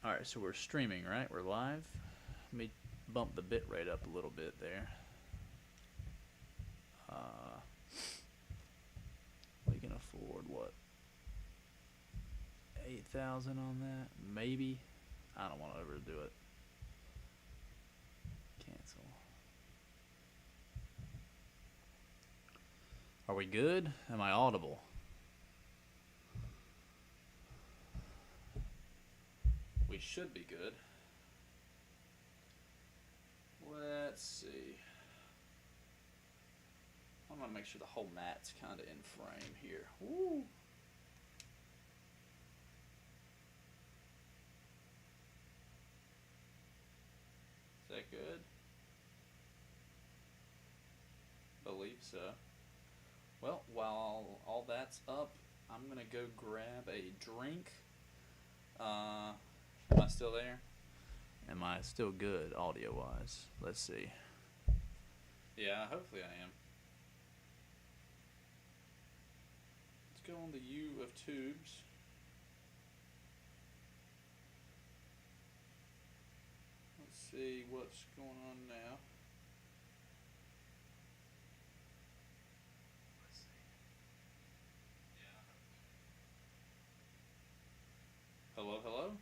Alright, so we're streaming, right? We're live. Let me bump the bit rate up a little bit there. We can afford, what, 8,000 on that? Maybe. I don't want to overdo it. Cancel. Are we good? Am I audible? We should be good. Let's see. I'm going to make sure the whole mat's kind of in frame here. Woo! Is that good? Believe so. Well, while all that's up, I'm going to go grab a drink. Am I still there? Am I still good audio-wise? Let's see. Yeah, hopefully I am. Let's go on the U of tubes. Let's see what's going on now. Let's see. Yeah. Hello, hello?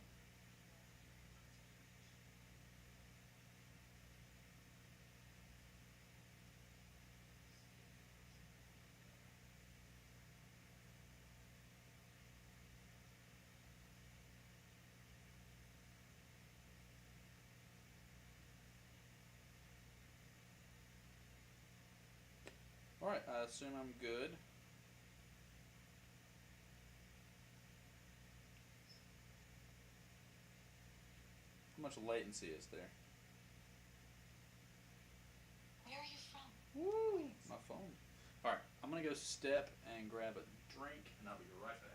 Alright, I assume I'm good. How much latency is there? Where are you from? Woo! My phone. Alright, I'm gonna go step and grab a drink, and I'll be right back.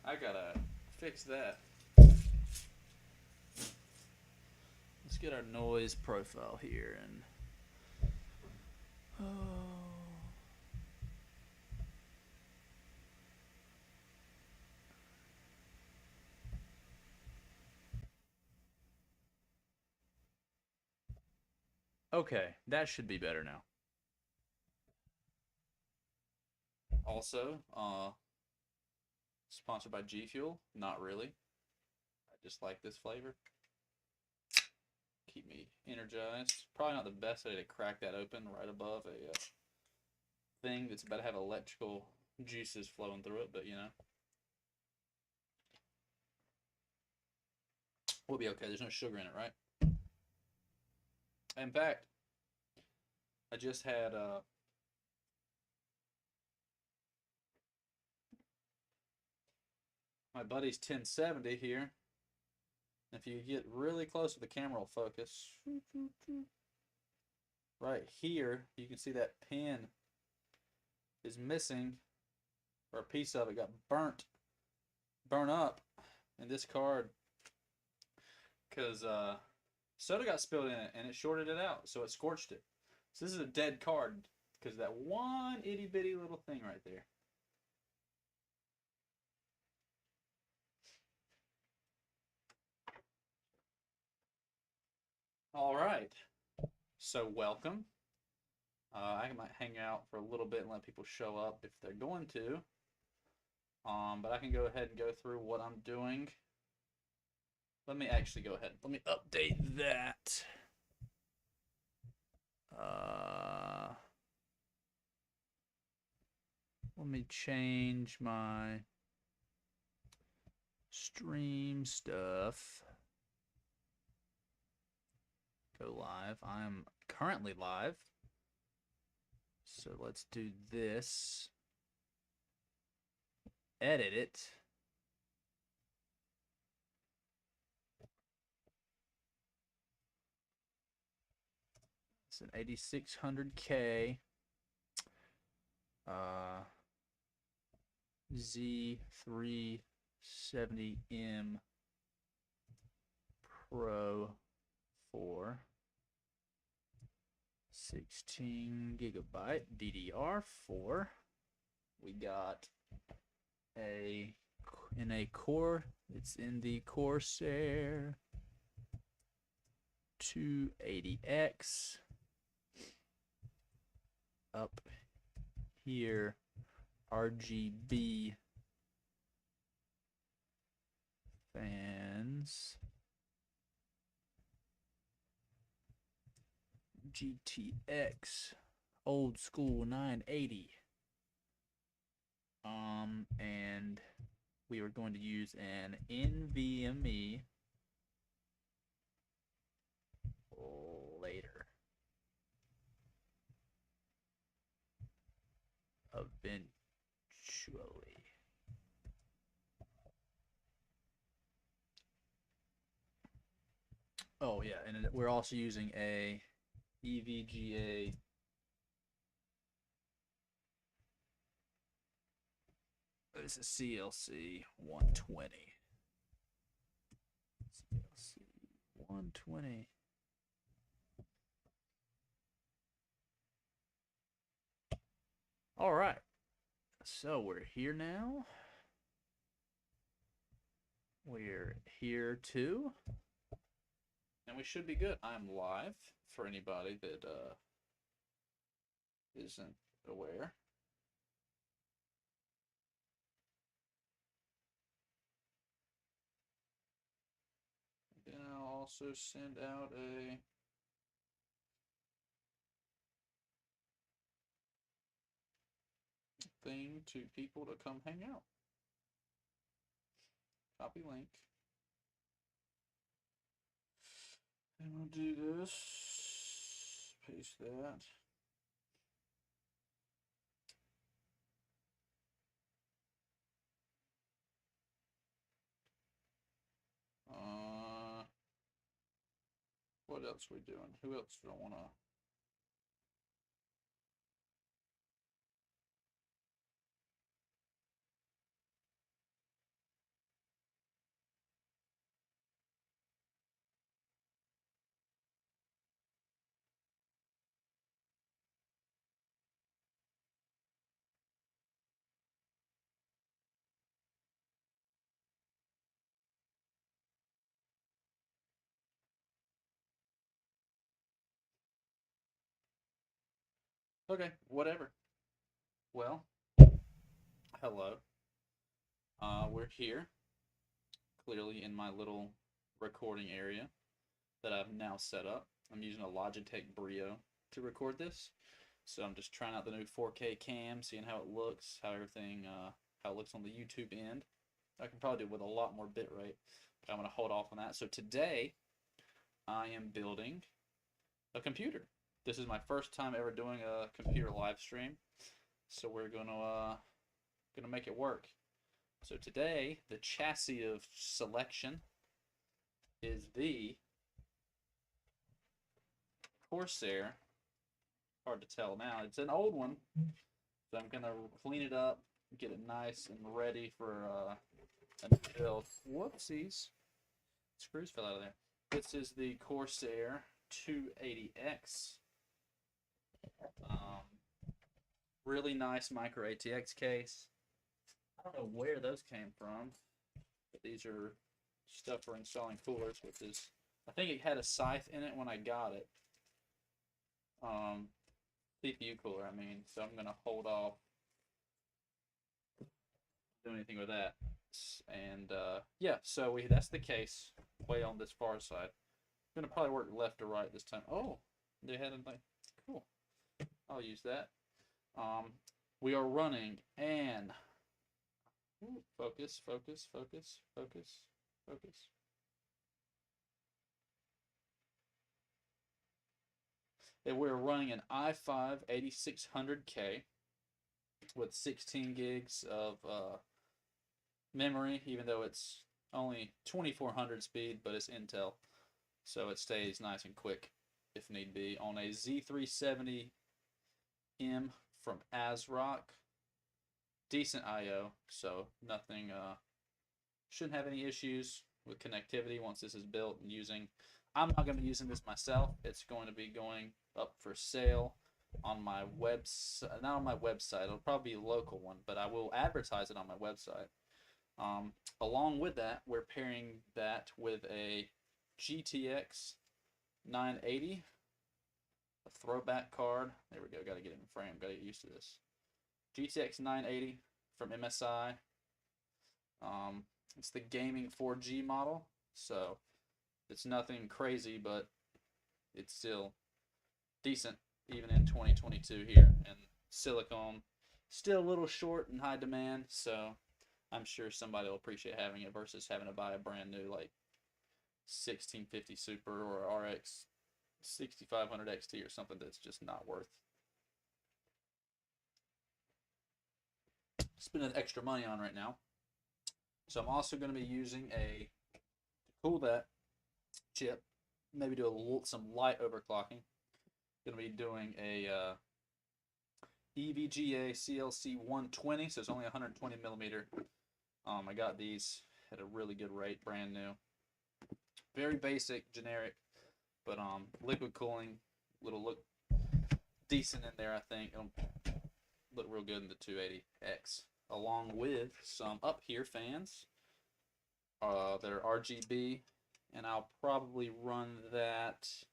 I gotta fix that. Let's get our noise profile here and okay, that should be better now. Also, sponsored by G Fuel. Not really. I just like this flavor. Keep me energized. Probably not the best way to crack that open right above a thing that's about to have electrical juices flowing through it, but you know. We'll be okay. There's no sugar in it, right? In fact, I just had my buddy's 1070 here. If you get really close to the camera, will focus. Right here, you can see that pin is missing, or a piece of it got burnt up in this card, because soda got spilled in it and it shorted it out, so it scorched it. So this is a dead card because that one itty bitty little thing right there. All right, so welcome. I might hang out for a little bit and let people show up if they're going to. But I can go ahead and go through what I'm doing. Let me actually go ahead. Let me update that. Let me change my stream stuff. Go live. I'm currently live. So let's do this. Edit it. It's an 8600K Z370M Pro 4 16 gigabyte DDR4. We got in a core, it's in the Corsair 280X. Up here, RGB Fans. GTX old school 980. And we are going to use an NVMe later. Eventually. Oh yeah, and we're also using a EVGA this is CLC 120. CLC 120. All right. So we're here now. We're here too. And we should be good. I'm live for anybody that isn't aware. Then I'll also send out a thing to people to come hang out. Copy link. And we'll do this. Paste that. What else are we doing? Who else do I want to? Okay, whatever. Well, hello. We're here, clearly in my little recording area that I've now set up. I'm using a Logitech Brio to record this, so I'm just trying out the new 4K cam, seeing how it looks, how everything, how it looks on the YouTube end. I can probably do it with a lot more bitrate, but I'm going to hold off on that. So today, I am building a computer. This is my first time ever doing a computer live stream, so we're gonna make it work. So today, the chassis of selection is the Corsair. Hard to tell now. It's an old one So I'm gonna clean it up, get it nice and ready for a build. Whoopsies. Screws fell out of there. This is the Corsair 280X. Really nice micro ATX case. I don't know where those came from, but these are stuff for installing coolers, which is, I think it had a scythe in it when I got it. CPU cooler, I mean, so I'm gonna hold off doing anything with that. And yeah, so that's the case way on this far side. I'm gonna probably work left to right this time. Oh, they had a cool. I'll use that. We are running and focus. And we're running an i5 8600K with 16 gigs of memory, even though it's only 2400 speed, but it's Intel, so it stays nice and quick if need be, on a Z370M from ASRock. Decent I/O, so nothing, shouldn't have any issues with connectivity once this is built and using. I'm not going to be using this myself. It's going to be going up for sale on my website, not on my website, it'll probably be a local one, but I will advertise it on my website. Along with that, we're pairing that with a GTX 980, a throwback card. There we go, got to get it in frame, got to get used to this. GTX 980 from MSI. It's the gaming 4G model, so it's nothing crazy, but it's still decent even in 2022 here. And silicone, still a little short and high demand, so I'm sure somebody will appreciate having it versus having to buy a brand new like 1650 Super or RX 6500 XT or something that's just not worth spending extra money on right now. So I'm also going to be using to cool that chip, maybe do some light overclocking. Going to be doing a EVGA CLC 120, so it's only 120 millimeter. I got these at a really good rate, brand new. Very basic, generic, but liquid cooling, look decent in there. I think it'll look real good in the 280X, along with some UpHere fans that are RGB, and I'll probably run that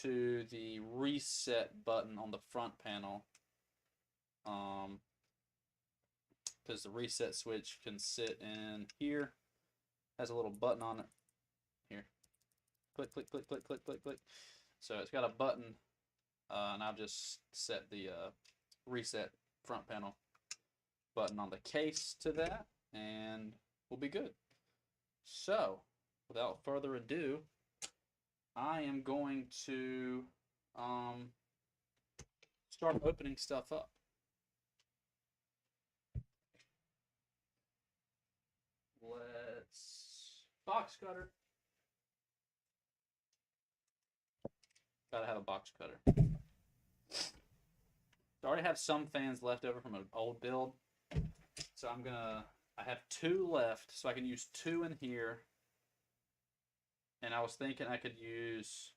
to the reset button on the front panel, because the reset switch can sit in here, has a little button on it here, click. So it's got a button, and I'll just set the reset front panel button on the case to that, and we'll be good. So without further ado, I am going to start opening stuff up. Let's box cutter. Gotta have a box cutter. I already have some fans left over from an old build, so I have 2 left, so I can use 2 in here. And I was thinking I could use,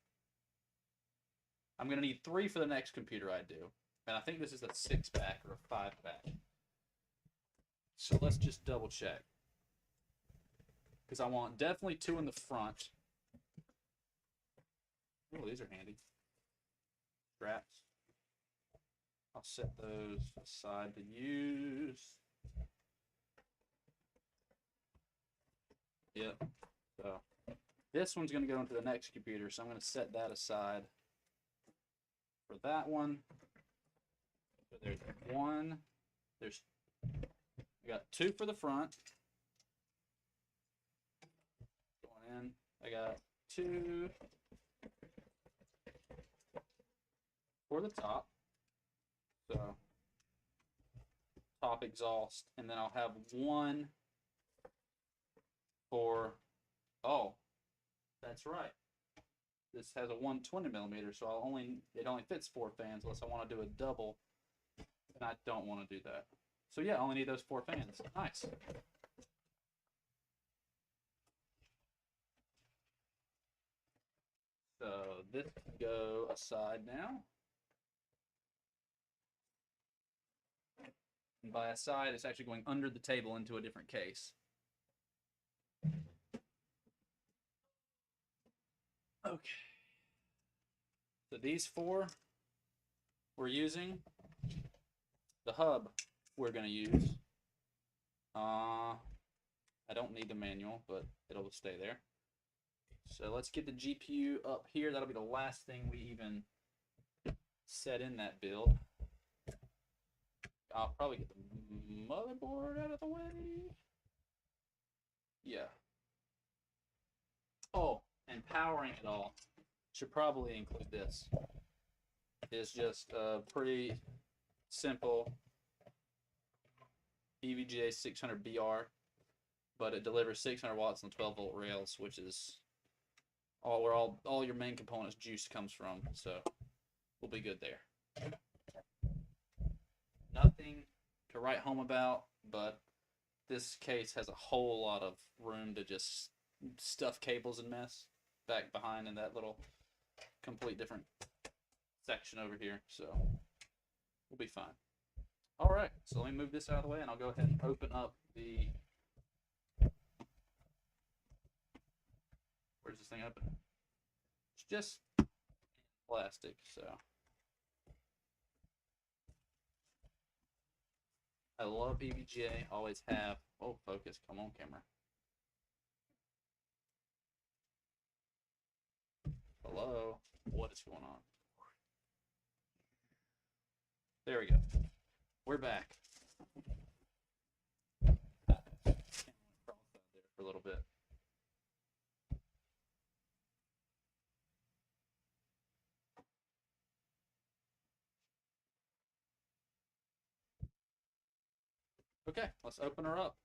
I'm going to need 3 for the next computer I do. And I think this is a 6-pack or a 5-pack. So let's just double check. Because I want definitely 2 in the front. Oh, these are handy. Straps. I'll set those aside to use. Yep. So this one's going to go into the next computer, so I'm going to set that aside for that one. So there's 1. I got 2 for the front. Going in. I got 2 for the top. So top exhaust, and then I'll have 1 for, oh, that's right. This has a 120 millimeter, so it only fits 4 fans unless I want to do a double. And I don't want to do that. So yeah, I only need those 4 fans. Nice. So this can go aside now. And by aside, it's actually going under the table into a different case. Okay. So these 4 we're using. The hub we're going to use. I don't need the manual, but it'll stay there. So let's get the GPU up here. That'll be the last thing we even set in that build. I'll probably get the motherboard out of the way. Yeah. Oh, and powering it all should probably include this. It's just a pretty simple EVGA 600 BR, but it delivers 600 watts on 12 volt rails, which is where all your main components juice comes from. So we'll be good there. Nothing to write home about, but this case has a whole lot of room to just stuff cables and mess back behind in that little complete different section over here. So we'll be fine. All right, so let me move this out of the way, and I'll go ahead and open up the. Where's this thing open? It's just plastic, so. I love EVGA, always have. Oh, focus, come on, camera. Hello, what is going on? There we go. We're back. For a little bit. Okay, let's open her up.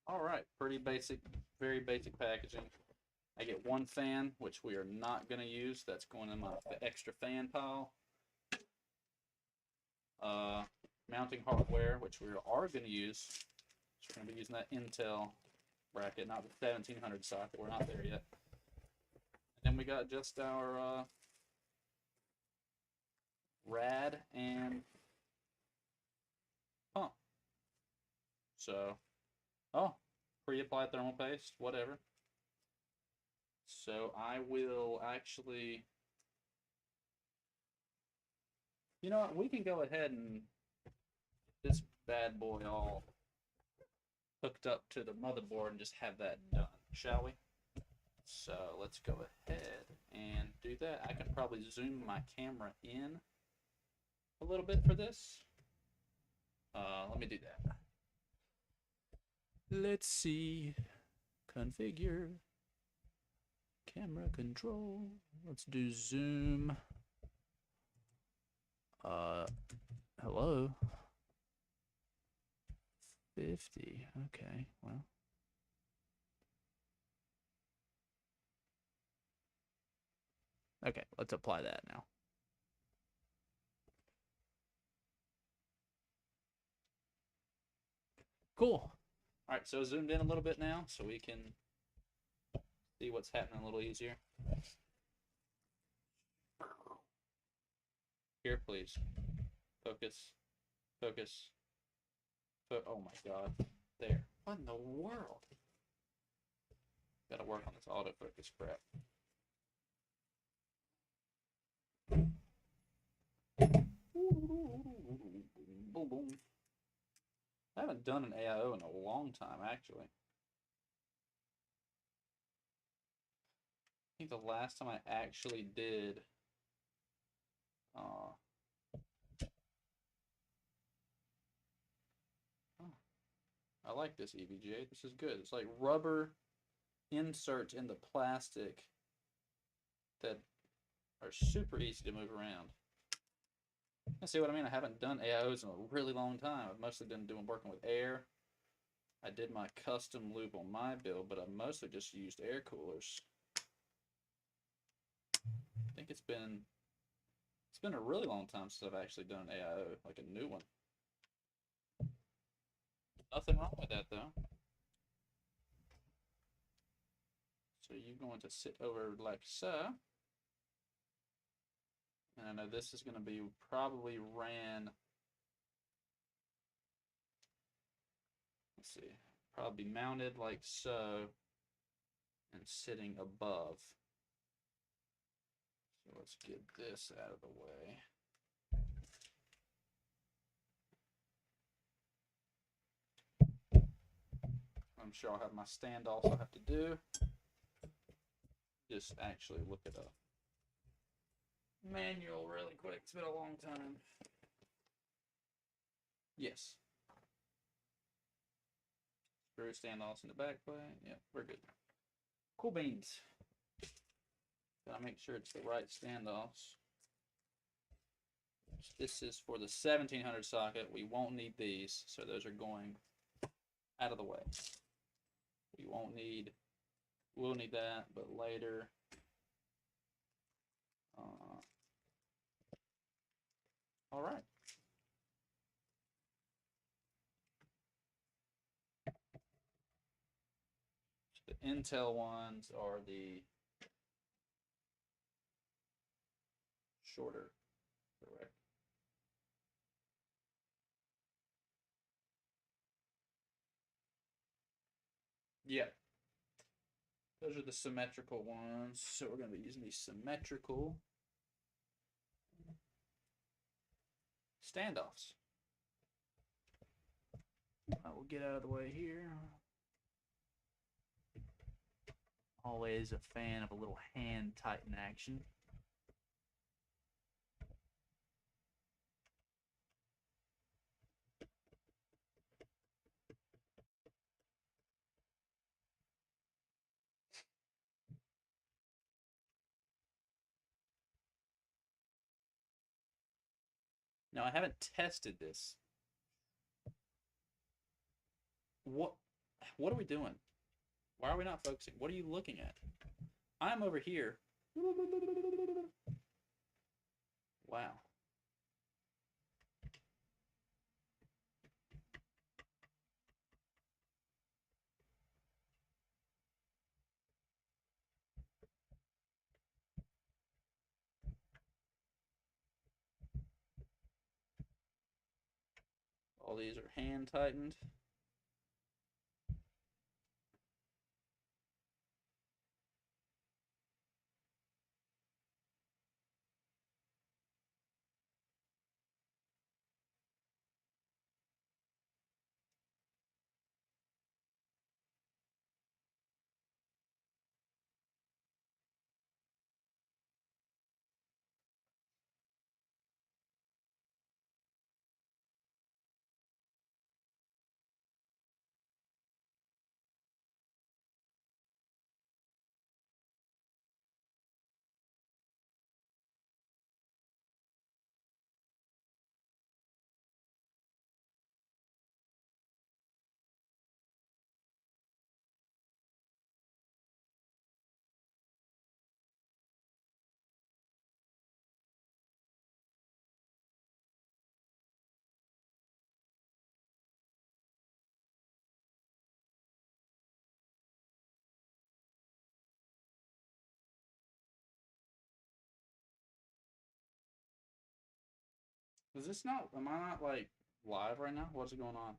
All right, pretty basic, very basic packaging. I get 1 fan, which we are not going to use. That's going in my extra fan pile. Mounting hardware, which we are going to use. So we're going to be using that Intel bracket, not the 1700 socket. We're not there yet. And then we got just our rad and pump. So, pre-applied thermal paste, whatever. So I will actually, you know what, we can go ahead and get this bad boy all hooked up to the motherboard and just have that done, shall we? So let's go ahead and do that. I can probably zoom my camera in a little bit for this. Let me do that. Let's see. Configure. Camera control. Let's do zoom. Hello. 50. Okay, well. Okay, let's apply that now. Cool. All right, so zoomed in a little bit now so we can see what's happening a little easier. Here, please. Focus. Focus. Oh my God. There. What in the world? Gotta work on this autofocus crap. Boom, boom. I haven't done an AIO in a long time, actually. I think the last time I actually did I like this EVGA. This is good. It's like rubber inserts in the plastic that are super easy to move around. You see what I mean? I haven't done AIOs in a really long time. I've mostly been working with air. I did my custom lube on my build, but I mostly just used air coolers. think it's been a really long time since I've actually done an AIO, like a new one. Nothing wrong with that though. So you're going to sit over like so. And I know this is going to be probably ran, let's see, probably mounted like so and sitting above. So let's get this out of the way. I'm sure I'll have my standoffs I have to do. Just actually look it up. Manual really quick. It's been a long time. Yes. Screw standoffs in the back plate. Yep, we're good. Cool beans. Gotta make sure it's the right standoffs. This is for the 1700 socket. We won't need these, so those are going out of the way. We'll need that, but later. All right. So the Intel ones are the shorter, correct? Yeah. Those are the symmetrical ones. So we're going to be using these symmetrical standoffs. I will get out of the way here. Always a fan of a little hand tighten action. Now, I haven't tested this. What are we doing? Why are we not focusing? What are you looking at? I'm over here. Wow. All these are hand tightened. Is this not, am I not like live right now? What's going on?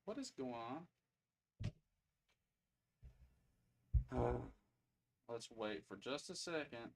What is going on? Let's wait for just a second.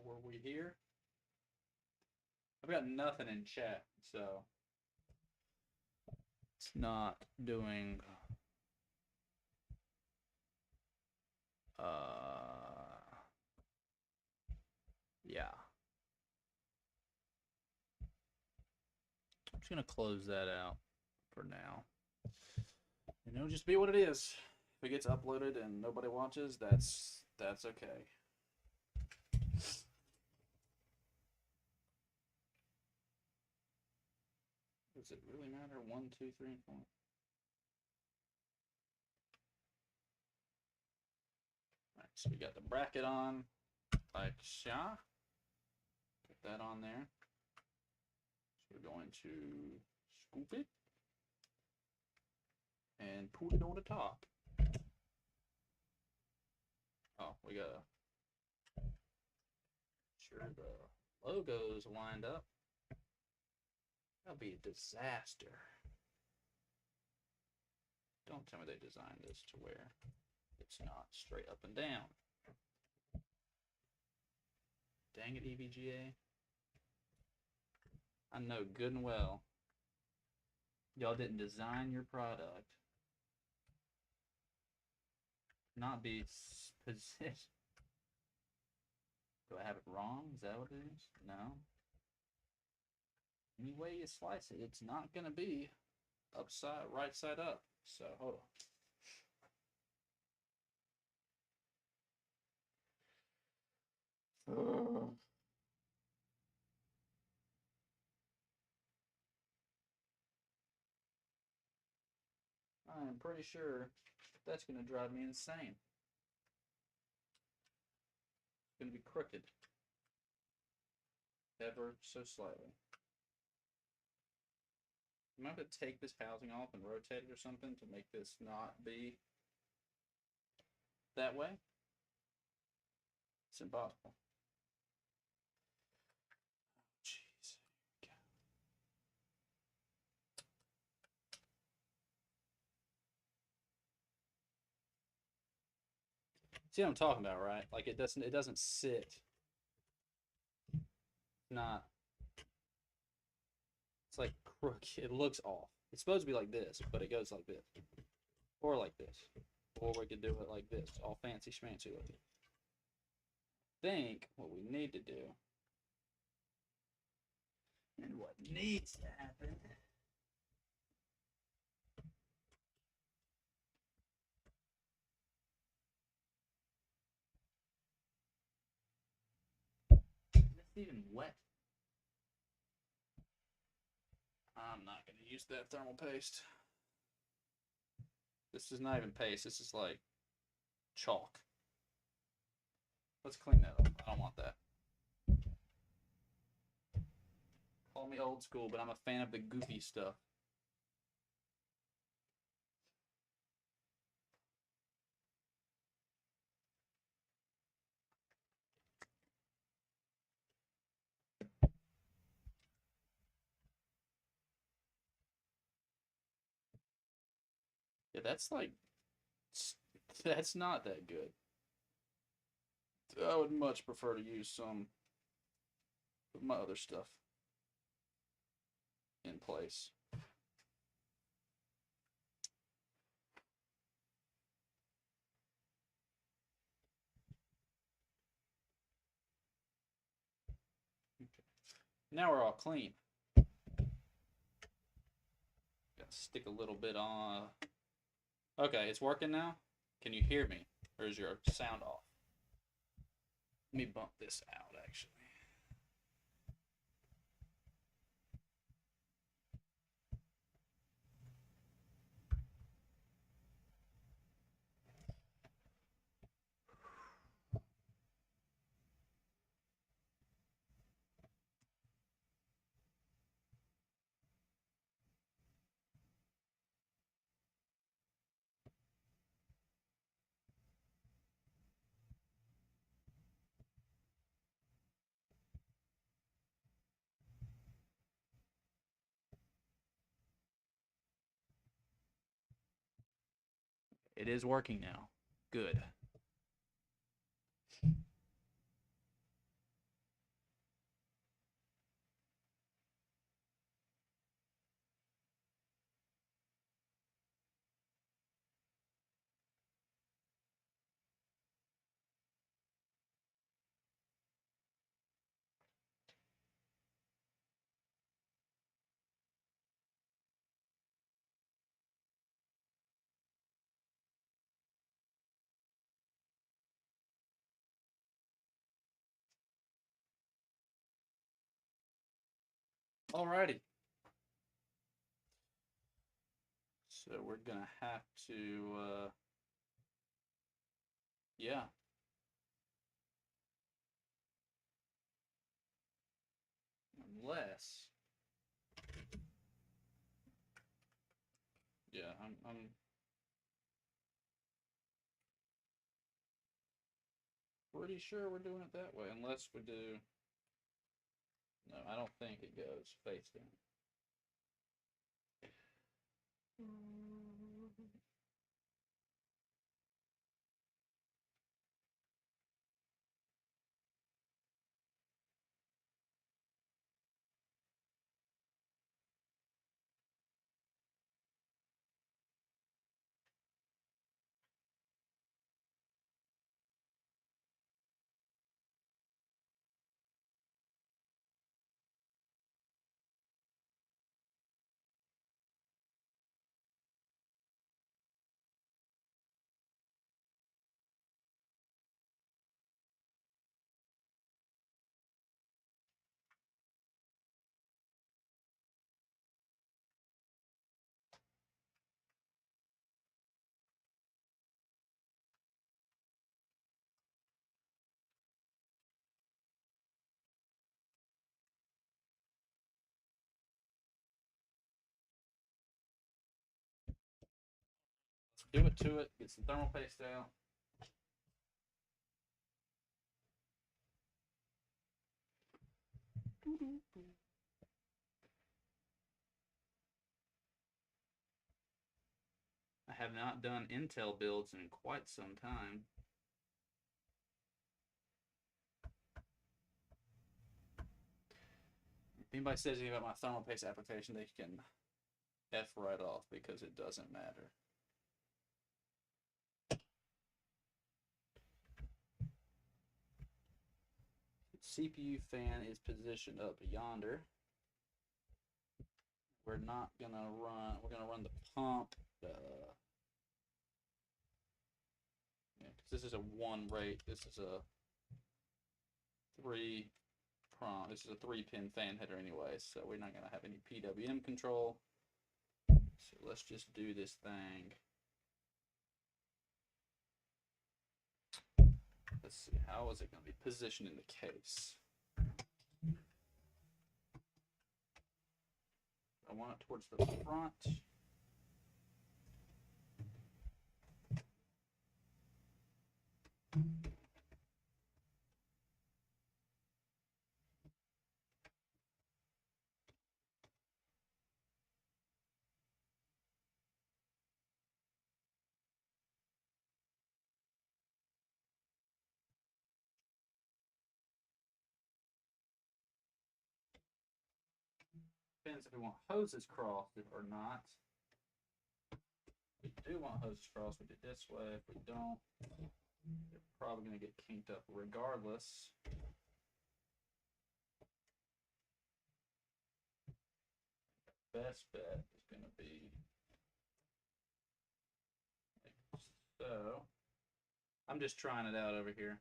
were we here? I've got nothing in chat, so it's not doing. Yeah. I'm just gonna close that out for now. And it'll just be what it is. If it gets uploaded and nobody watches, that's okay. Does it really matter? 1, 2, 3, and 4. Alright, so we got the bracket on, like so. Put that on there. So we're going to scoop it and put it on the top. Oh, we gotta sure the logo's lined up. That'll be a disaster. Don't tell me they designed this to where it's not straight up and down. Dang it, EVGA. I know good and well y'all didn't design your product. Not be positioned. Do I have it wrong? Is that what it is? No. Any way you slice it, it's not going to be upside, right side up. So, hold on. I am pretty sure that's going to drive me insane. It's going to be crooked. Ever so slightly. I'm going to have to take this housing off and rotate it or something to make this not be that way. It's impossible. Jeez. See what I'm talking about, right? Like it doesn't sit. Not. It's like crook. It looks off. It's supposed to be like this, but it goes like this, or like this, or we could do it like this, all fancy schmancy looking. I think what we need to do, and what needs to happen, is this even wet? I'm not going to use that thermal paste. This is not even paste. This is like chalk. Let's clean that up. I don't want that. Call me old school, but I'm a fan of the goofy stuff. Yeah, that's not that good. I would much prefer to use some of my other stuff in place. Okay. Now we're all clean. Gotta stick a little bit on. Okay, it's working now. Can you hear me? Or is your sound off? Let me bump this out, actually. It is working now. Good. Alrighty. So we're gonna have to, yeah. Unless, yeah, I'm pretty sure we're doing it that way, unless we do. No, I don't think it goes face down. Do it to it. Get some thermal paste out. I have not done Intel builds in quite some time. If anybody says anything about my thermal paste application, they can F right off because it doesn't matter. CPU fan is positioned up yonder. We're not gonna run. We're gonna run the pump. Yeah, because this is a 1 rate. This is a 3 prong. This is a 3-pin fan header anyway, so we're not gonna have any PWM control. So let's just do this thing. Let's see, how is it going to be positioned in the case? I want it towards the front. Depends if we want hoses crossed or not. If we do want hoses crossed, we do it this way. If we don't, they're probably going to get kinked up regardless. Best bet is going to be like so. I'm just trying it out over here.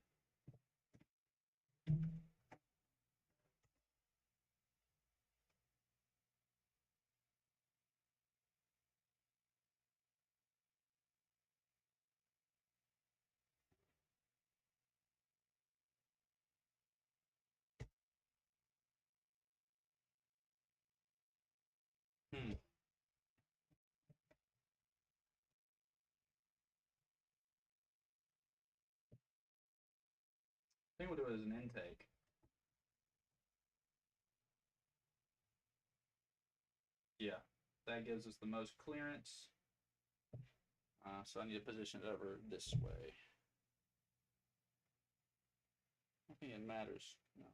I think we'll do it as an intake. Yeah, that gives us the most clearance. So I need to position it over this way. I think it matters. No.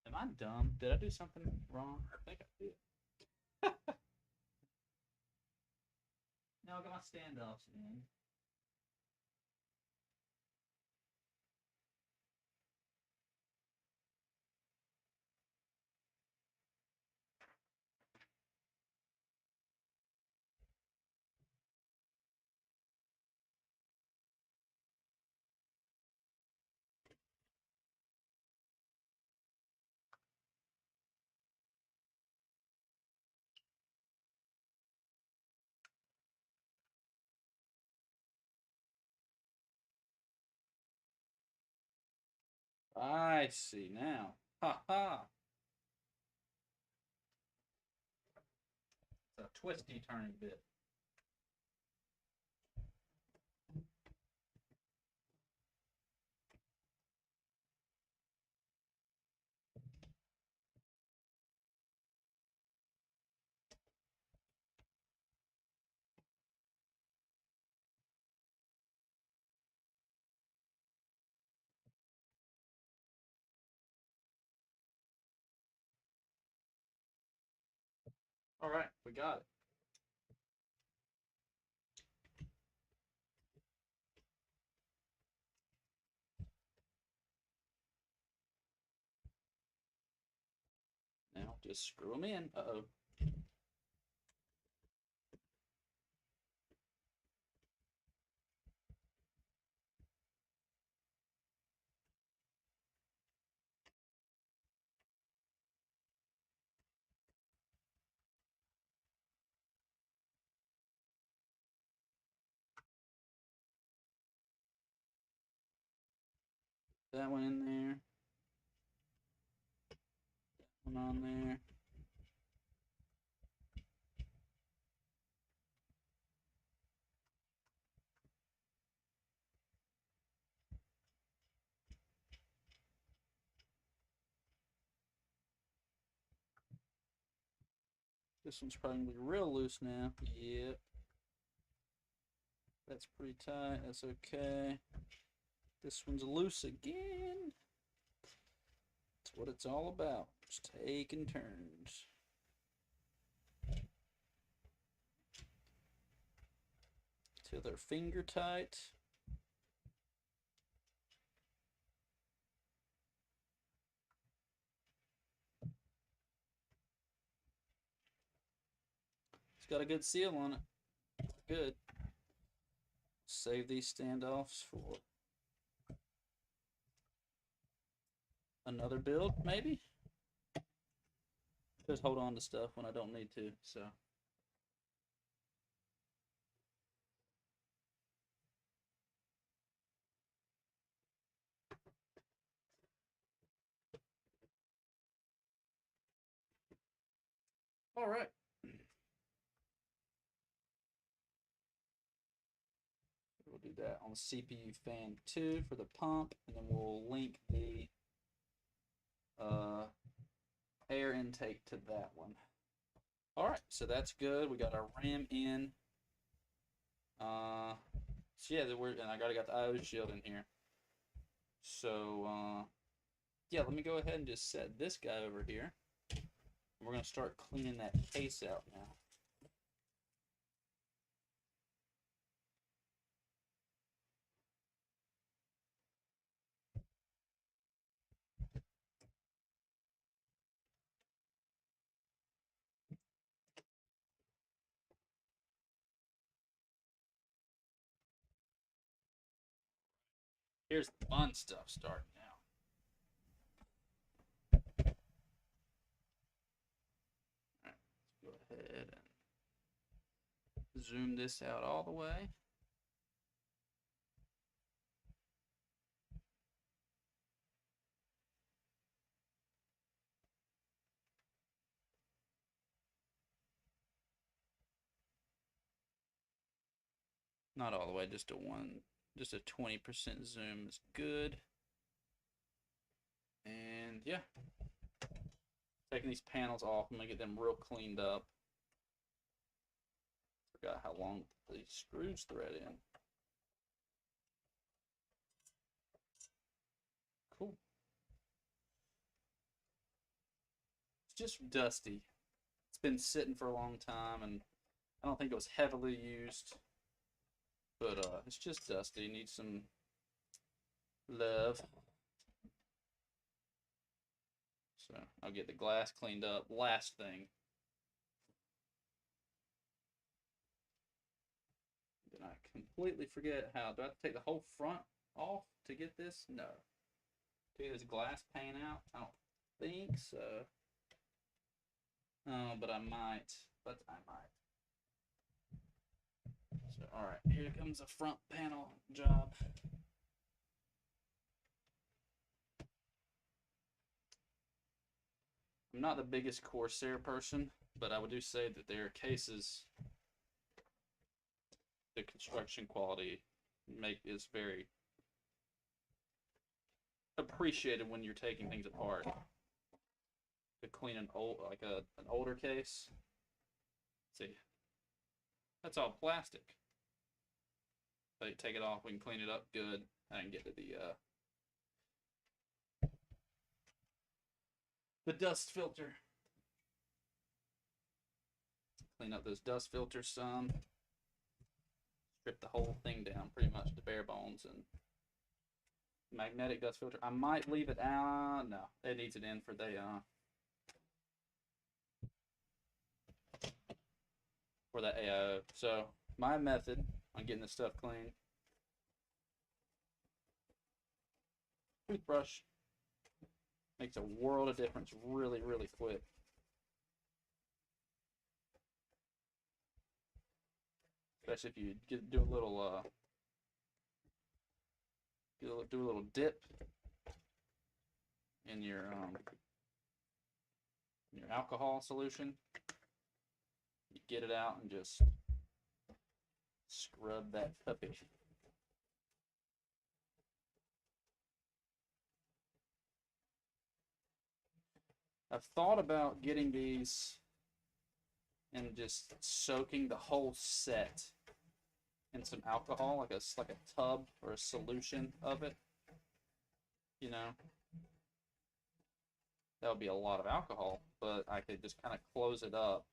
Am I dumb? Did I do something wrong? I think I did. Now I got my standoffs in. I see now. Ha ha. It's a twisty turning bit. All right, we got it. Now just screw them in. Uh-oh. That one in there. That one on there. This one's probably gonna be real loose now. Yep. That's pretty tight. That's okay. This one's loose again. That's what it's all about. Just taking turns. Till they're finger tight. It's got a good seal on it. Good. Save these standoffs for another build, maybe? Just hold on to stuff when I don't need to, so. All right. We'll do that on the CPU fan 2 for the pump, and then we'll link the air intake to that one. All right, so that's good. We got our RAM in. So yeah, and I got the IO shield in here. So yeah, let me go ahead and just set this guy over here. We're gonna start cleaning that case out now. Here's the fun stuff starting now. All right, let's go ahead and zoom this out all the way. Not all the way, just a 20% zoom is good. And yeah, taking these panels off, I'm gonna get them real cleaned up. Forgot how long the screws thread in. Cool. It's just dusty. It's been sitting for a long time, and I don't think it was heavily used. But it's just dusty. Needs some love. So I'll get the glass cleaned up. Last thing. Did I completely forget how? Do I have to take the whole front off to get this? No. Take this glass pane out? I don't think so. Oh, but I might. But I might. So, alright, here comes the front panel job. I'm not the biggest Corsair person, but I would do say that their cases, the construction quality is very appreciated when you're taking things apart. To clean an older case, see, that's all plastic. So you take it off, we can clean it up good. I can get to the dust filter. Clean up those dust filters some. Strip the whole thing down pretty much to bare bones. And magnetic dust filter, I might leave it out. No, it needs it in for the for that AIO. So my method on getting this stuff clean: toothbrush makes a world of difference really, really quick. Especially if you do a little do a little dip in your alcohol solution. You get it out and just scrub that puppy. I've thought about getting these and just soaking the whole set in some alcohol, like a tub or a solution of it. You know, that would be a lot of alcohol, but I could just kind of close it up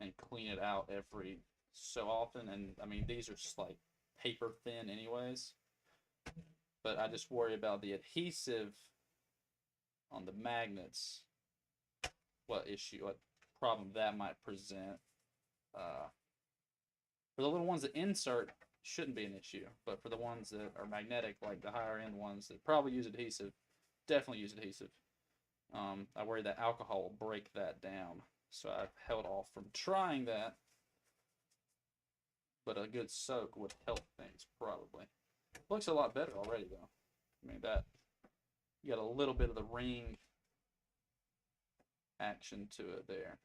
and clean it out every so often. And I mean, these are just like paper thin anyways, but I just worry about the adhesive on the magnets, what problem that might present. For the little ones that insert, shouldn't be an issue, but for the ones that are magnetic, like the higher end ones that probably use adhesive, definitely use adhesive. I worry that alcohol will break that down, so I've held off from trying that, but a good soak would help things probably. Looks a lot better already though. I mean, that you got a little bit of the ring action to it there.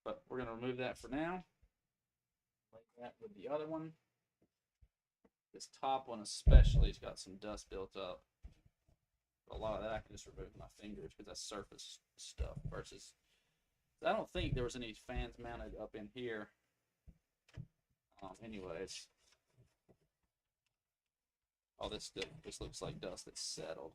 But we're going to remove that for now. Like that with the other one. This top one especially has got some dust built up. But a lot of that I can just remove with my fingers because that's surface stuff versus... I don't think there was any fans mounted up in here. Anyways. Oh, this looks like dust that's settled.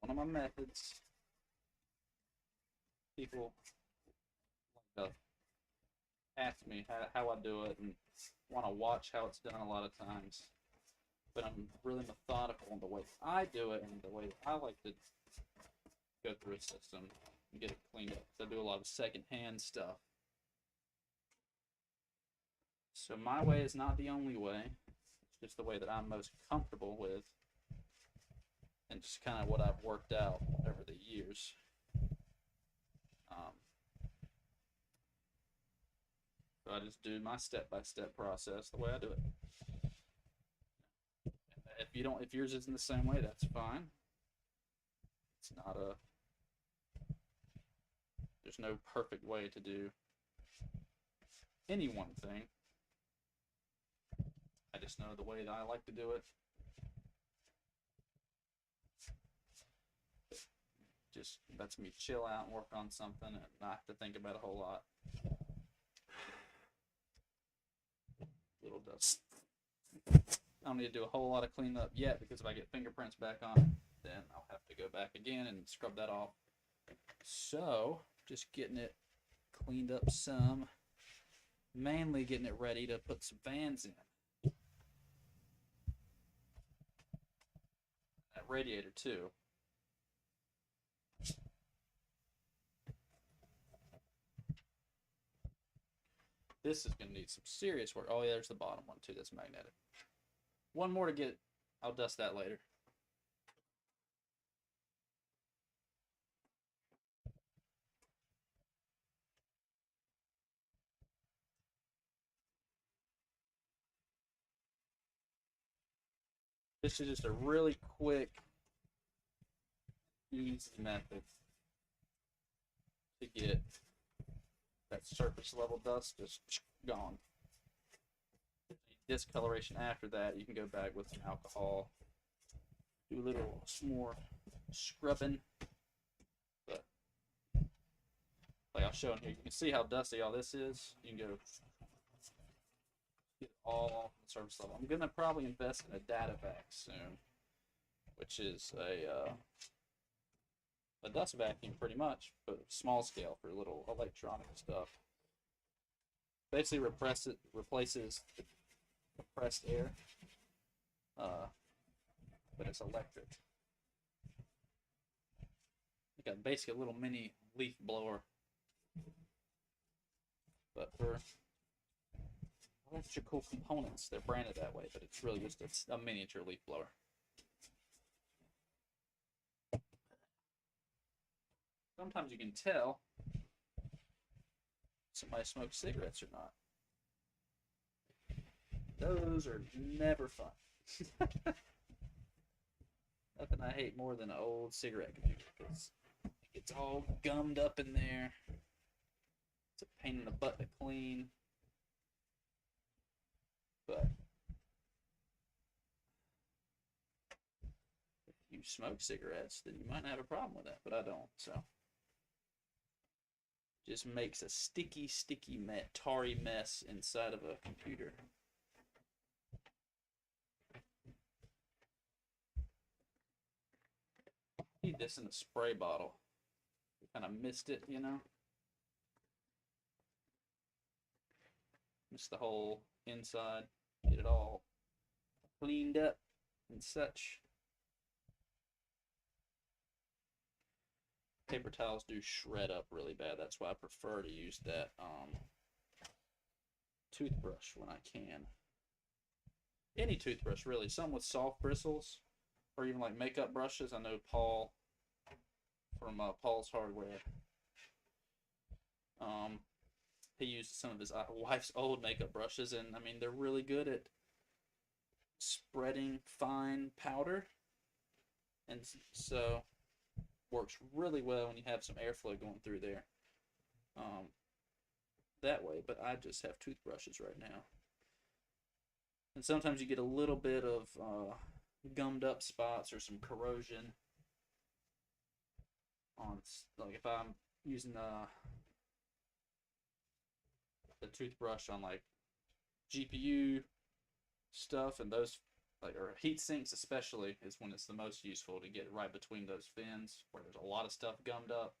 One of my methods. People like ask me how I do it and want to watch how it's done a lot of times. But I'm really methodical in the way I do it and the way I like to go through a system and get it cleaned up. So I do a lot of secondhand stuff. So my way is not the only way. It's just the way that I'm most comfortable with. And just kind of what I've worked out over the years. So I just do my step-by-step process the way I do it. If yours isn't the same way, that's fine. It's not there's no perfect way to do any one thing. I just know the way that I like to do it. Just lets me chill out and work on something and not have to think about a whole lot. Little dust. I don't need to do a whole lot of cleanup yet because if I get fingerprints back on it, then I'll have to go back again and scrub that off. So, just getting it cleaned up some. Mainly getting it ready to put some fans in. radiator too. This is going to need some serious work. Oh yeah, there's the bottom one too, that's magnetic. One more to get, I'll dust that later. This is just a really quick, easy method to get that surface level dust just gone. Discoloration after that, you can go back with some alcohol, do a little more scrubbing. But like I'll show in here, you can see how dusty all this is. You can go get all off the surface level. I'm gonna probably invest in a data vac soon, which is a dust vacuum pretty much, but small scale for little electronic stuff. Basically replaces the compressed air, but it's electric. You got basically a little mini leaf blower, but for electrical components, they're branded that way, but it's really just a miniature leaf blower. Sometimes you can tell somebody smokes cigarettes or not. Those are never fun. Nothing I hate more than an old cigarette computer, because it gets all gummed up in there. It's a pain in the butt to clean. But if you smoke cigarettes, then you might not have a problem with that, but I don't, so. Just makes a sticky, tarry mess inside of a computer. Need this in a spray bottle. Kind of missed it, you know. Missed the whole inside. Get it all cleaned up and such. Paper towels do shred up really bad. That's why I prefer to use that toothbrush when I can. Any toothbrush, really. Some with soft bristles, or even like makeup brushes. I know Paul from Paul's Hardware. He used some of his wife's old makeup brushes, and I mean, they're really good at spreading fine powder, and so works really well when you have some airflow going through there that way. But I just have toothbrushes right now, and sometimes you get a little bit of gummed up spots or some corrosion on, like if I'm using the toothbrush on like GPU stuff, and those or heat sinks especially is when it's the most useful to get right between those fins where there's a lot of stuff gummed up,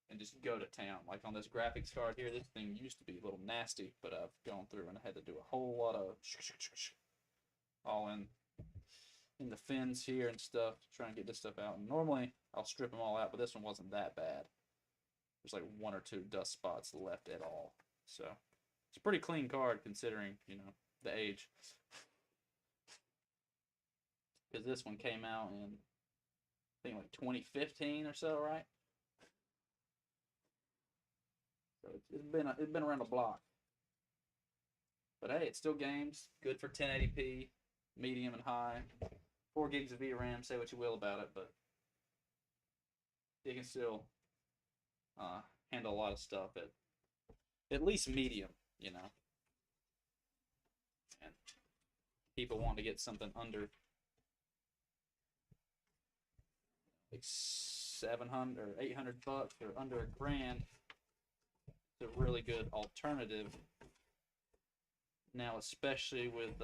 and just go to town. Like on this graphics card here, this thing used to be a little nasty, but I've gone through and I had to do a whole lot of all in the fins here and stuff to try and get this stuff out. And normally I'll strip them all out, but this one wasn't that bad. There's like one or two dust spots left at all, so it's a pretty clean card considering, you know, the age. Because this one came out in, I think, like 2015 or so, right? So it's been around the block. But hey, it still games. Good for 1080p, medium and high. 4 gigs of VRAM. Say what you will about it, but it can still handle a lot of stuff at least medium, you know. And people want to get something under like 700 or 800 bucks or under $1,000. It's a really good alternative now, especially with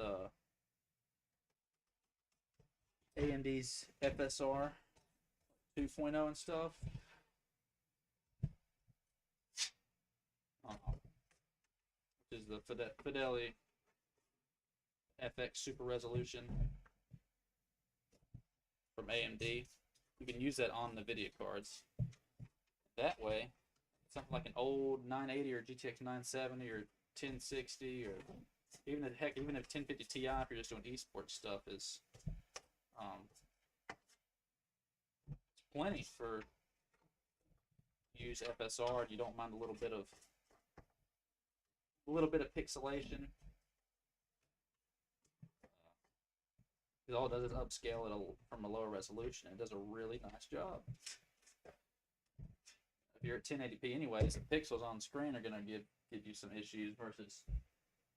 AMD's FSR 2.0 and stuff. Which is the Fidelity FX Super Resolution. from AMD. You can use that on the video cards. That way, something like an old 980 or GTX 970 or 1060 or even if 1050 Ti, if you're just doing esports stuff, is plenty for use FSR. You don't mind a little bit of pixelation. All it does is upscale it from a lower resolution. It does a really nice job. If you're at 1080p anyways, the pixels on screen are gonna give you some issues versus,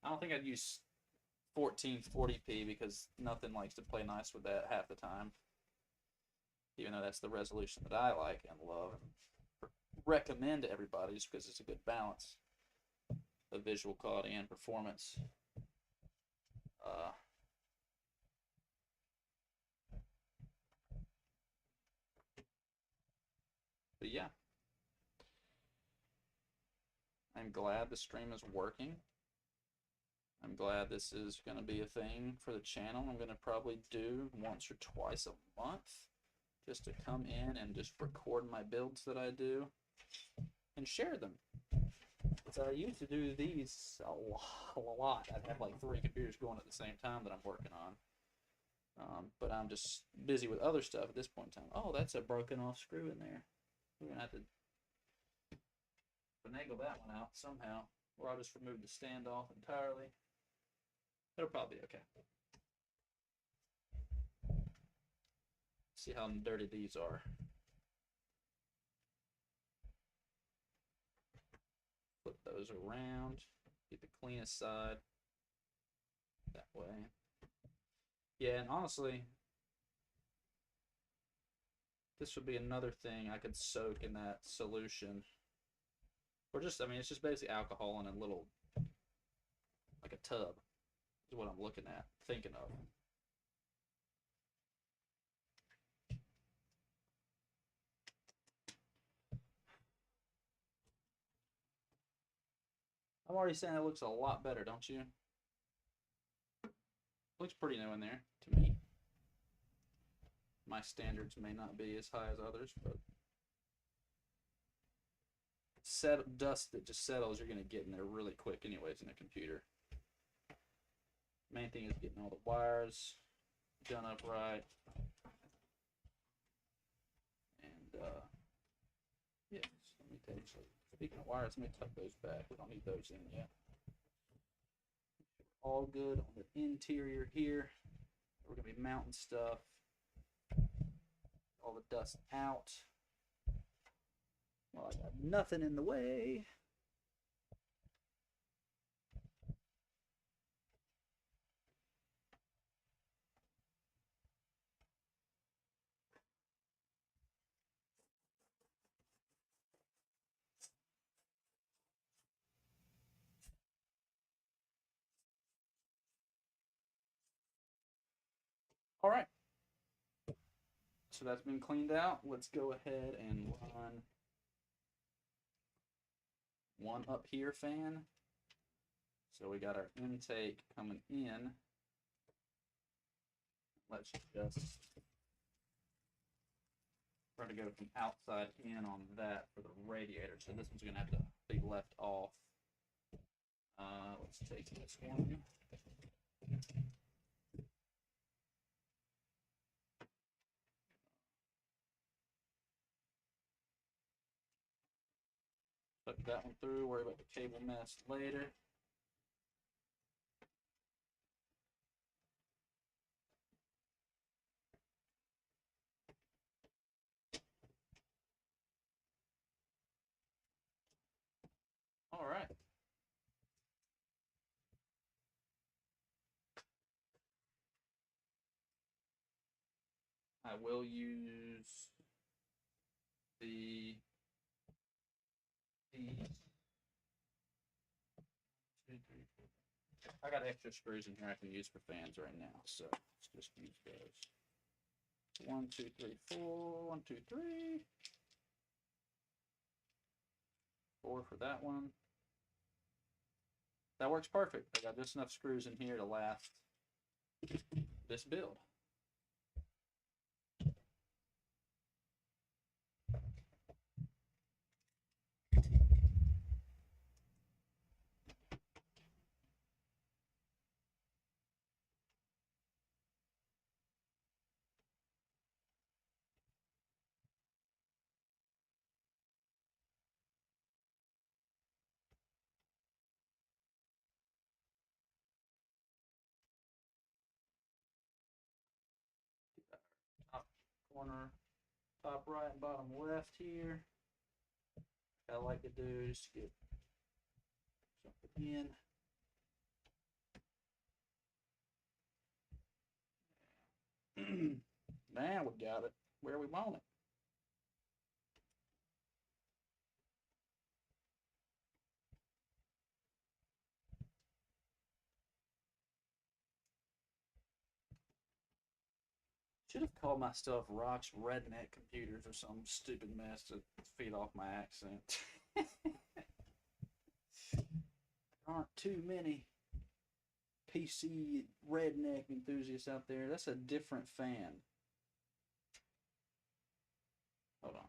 I don't think I'd use 1440p because nothing likes to play nice with that half the time. Even though that's the resolution that I like and love and recommend to everybody, just because it's a good balance of visual quality and performance. But yeah, I'm glad the stream is working. I'm glad this is going to be a thing for the channel. I'm going to probably do once or twice a month just to come in and just record my builds that I do and share them. So I used to do these a lot. I'd have like 3 computers going at the same time that I'm working on. But I'm just busy with other stuff at this point in time. Oh, that's a broken off screw in there. We're going to have to finagle that one out somehow. Or I'll just remove the stand off entirely. It'll probably be okay. See how dirty these are. Flip those around. Get the cleanest side. That way. Yeah, and honestly, this would be another thing I could soak in that solution. Or just, I mean, it's just basically alcohol in a little, like a tub, is what I'm looking at, thinking of. I'm already saying it looks a lot better, don't you? Looks pretty new in there, to me. My standards may not be as high as others, but dust that just settles, you're going to get in there really quick anyways in a computer. Main thing is getting all the wires done up right. And, yes, let me tell you, so speaking of wires, let me tuck those back. We don't need those in yet. All good on the interior here. We're going to be mounting stuff. All the dust out. Well, I got nothing in the way. All right. So that's been cleaned out. Let's go ahead and run one UpHere fan. So we got our intake coming in. Let's just try to go from outside in on that for the radiator. So this one's going to have to be left off. Let's take this one. Put that one through, worry about the cable mess later. All right. I will use these. I got extra screws in here I can use for fans right now, so let's just use those. 1, 2, 3, 4. 1, 2, 3. 4 for that one. That works perfect. I got just enough screws in here to last this build. corner, top right and bottom left here. I like to do just to get something in. Now we got it where we want it. Should have called myself Rock's Redneck Computers or some stupid mess to feed off my accent. There aren't too many PC redneck enthusiasts out there. That's a different fan. Hold on.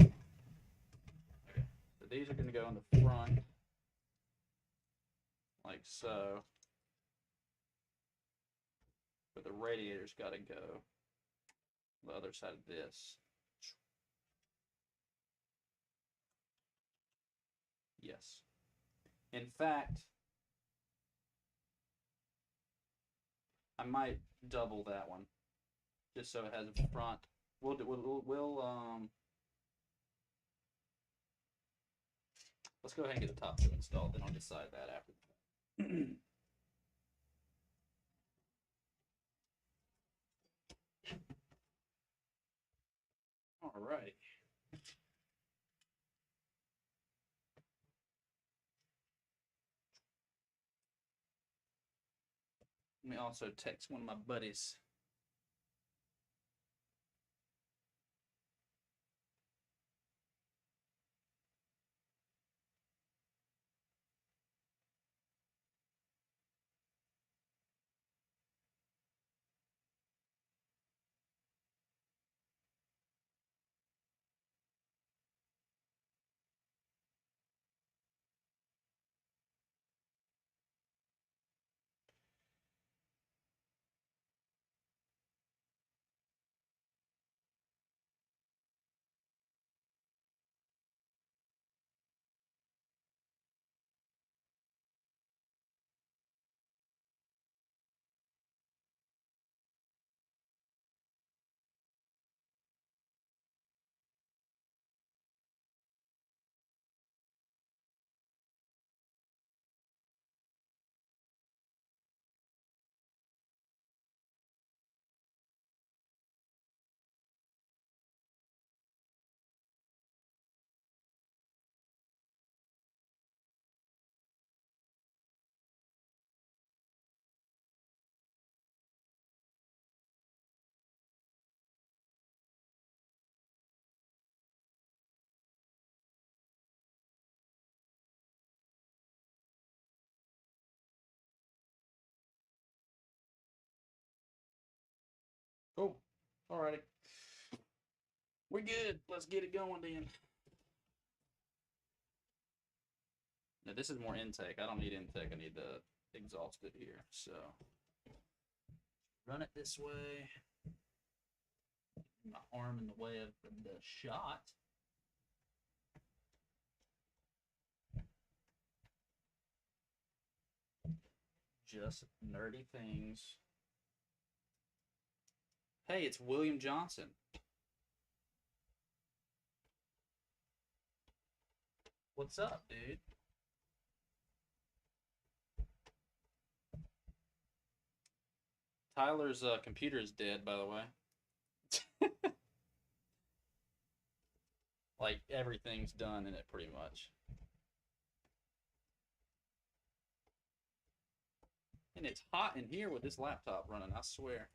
Okay, so these are going to go in the front, like so. But the radiator's got to go the other side of this. Yes. In fact, I might double that one, just so it has a front. We'll let's go ahead and get the top two installed, then I'll decide that after. All right. Let me also text one of my buddies. Cool. Alrighty. We're good. Let's get it going then. Now this is more intake. I don't need intake. I need the exhausted here. So run it this way. My arm in the way of the shot. Just nerdy things. Hey, it's William Johnson. What's up, dude? Tyler's computer is dead, by the way. Like, everything's done in it, pretty much. And it's hot in here with this laptop running, I swear.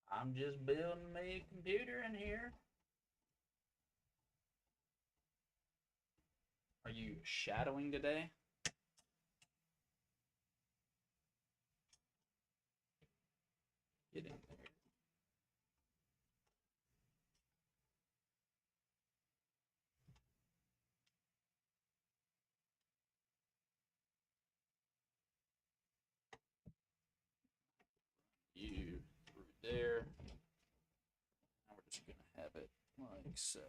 I'm just building me a computer in here. Are you shadowing today? Get in there. You through there. Now we're just gonna have it like so.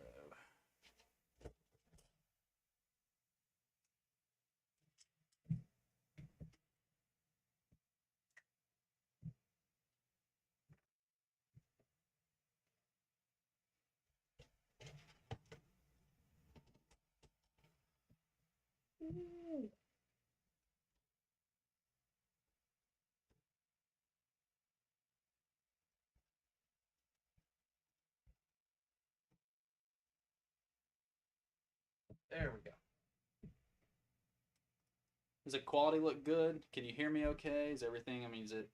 There we go. Does the quality look good? Can you hear me okay? Is everything, I mean, is it...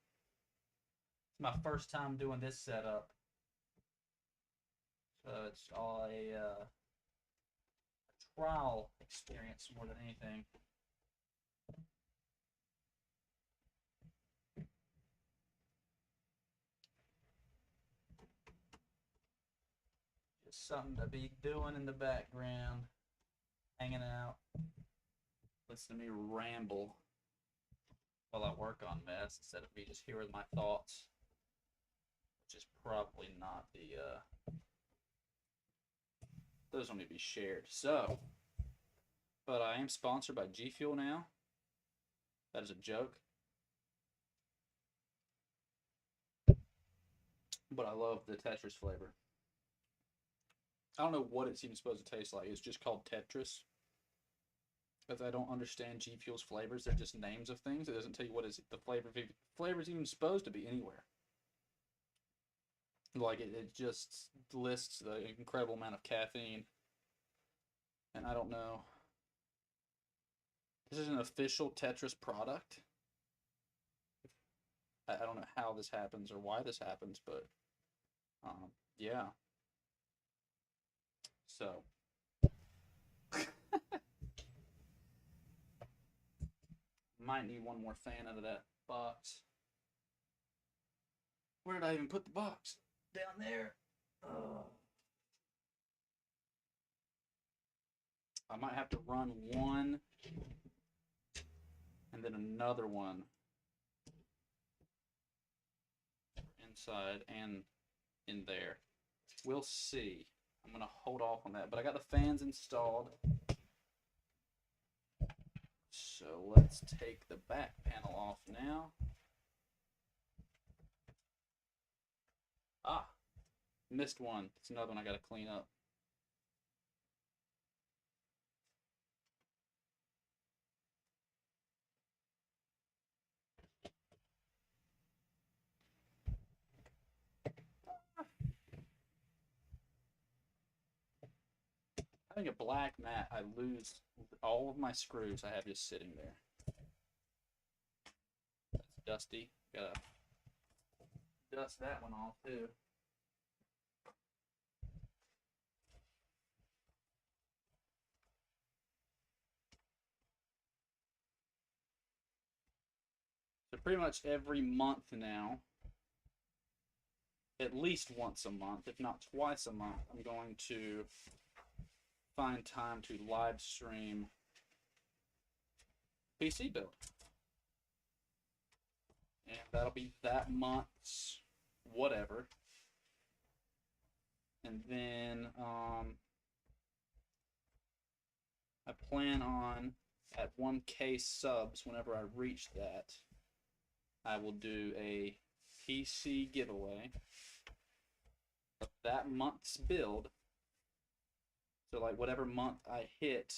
It's my first time doing this setup. So it's all a trial experience more than anything. Just something to be doing in the background, hanging out, listen to me ramble while I work on mess instead of me just hearing my thoughts, which is probably not the, those don't need to be shared. So, but I am sponsored by G Fuel now. That is a joke. But I love the Tetris flavor. I don't know what it's even supposed to taste like. It's just called Tetris. Because I don't understand G Fuel's flavors. They're just names of things. It doesn't tell you what is the flavor is even supposed to be anywhere. Like it just lists the incredible amount of caffeine. And I don't know. This is an official Tetris product. I don't know how this happens or why this happens, but yeah. So. Might need one more fan out of that box. Where did I even put the box? Down there. I might have to run one and then another one inside and in there. We'll see. I'm going to hold off on that. But I got the fans installed. So let's take the back panel off now. Ah, missed one. It's another one I got to clean up. Having a black mat, I lose all of my screws I have just sitting there. That's dusty. Gotta dust that one off too. So pretty much every month now, at least once a month, if not twice a month, I'm going to find time to live stream PC build. And that'll be that month's whatever. And then I plan on at 1K subs, whenever I reach that, I will do a PC giveaway of that month's build. So like whatever month I hit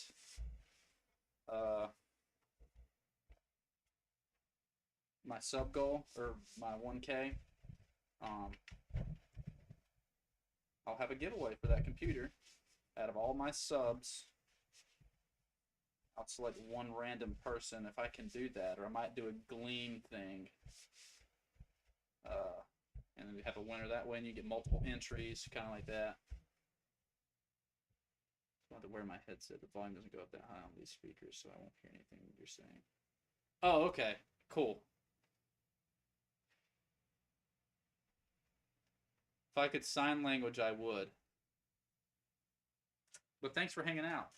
my sub goal or my 1K, I'll have a giveaway for that computer. Out of all my subs, I'll select one random person if I can do that, or I might do a gleam thing. And then we have a winner that way, and you get multiple entries, kind of like that. I have to wear my headset. The volume doesn't go up that high on these speakers, so I won't hear anything you're saying. Oh, okay. Cool. If I could sign language, I would. But thanks for hanging out.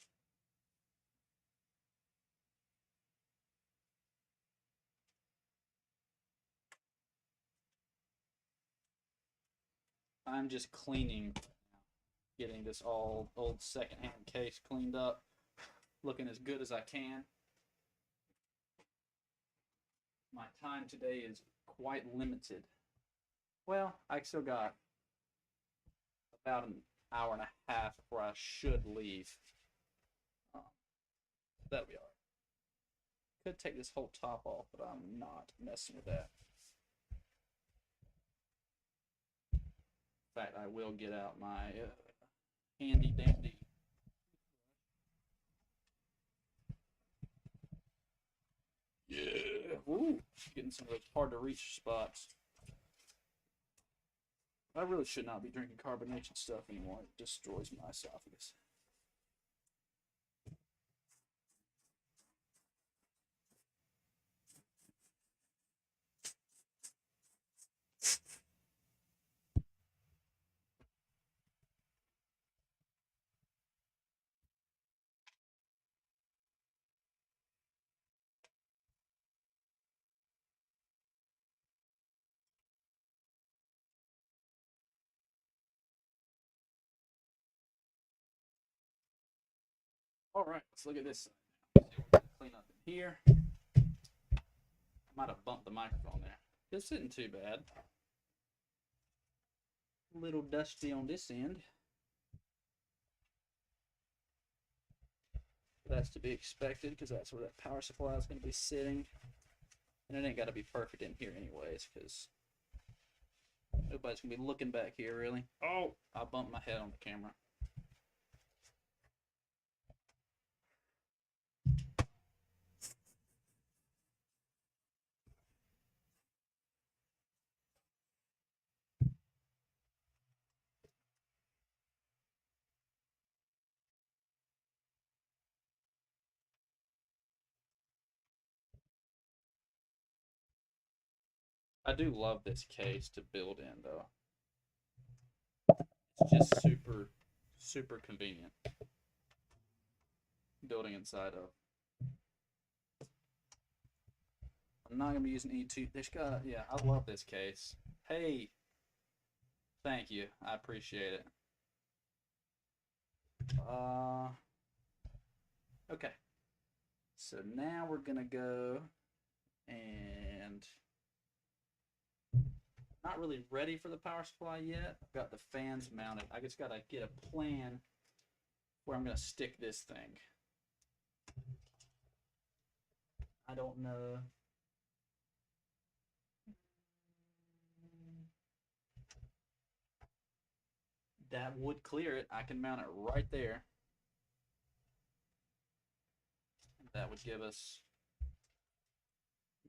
I'm just cleaning, getting this old secondhand case cleaned up, looking as good as I can. My time today is quite limited. Well, I still got about an hour and a half before I should leave. That'll be all right. could take this whole top off, but I'm not messing with that. In fact, I will get out my handy dandy. Yeah. Ooh, getting some of those hard to reach spots. I really should not be drinking carbonation stuff anymore. It destroys my esophagus. All right, let's look at this side now. See what we're gonna clean up in here. I might have bumped the microphone there. This isn't too bad. A little dusty on this end. That's to be expected because that's where that power supply is going to be sitting. And it ain't got to be perfect in here anyways because nobody's going to be looking back here really. Oh, I bumped my head on the camera. I do love this case to build in though. It's just super, super convenient building inside of. I'm not gonna be using E2. There's got, yeah, I love this case. Hey, thank you. I appreciate it. Okay. So now we're gonna go and not really ready for the power supply yet. I've got the fans mounted. I just gotta get a plan where I'm gonna stick this thing. I don't know. That would clear it. I can mount it right there. That would give us,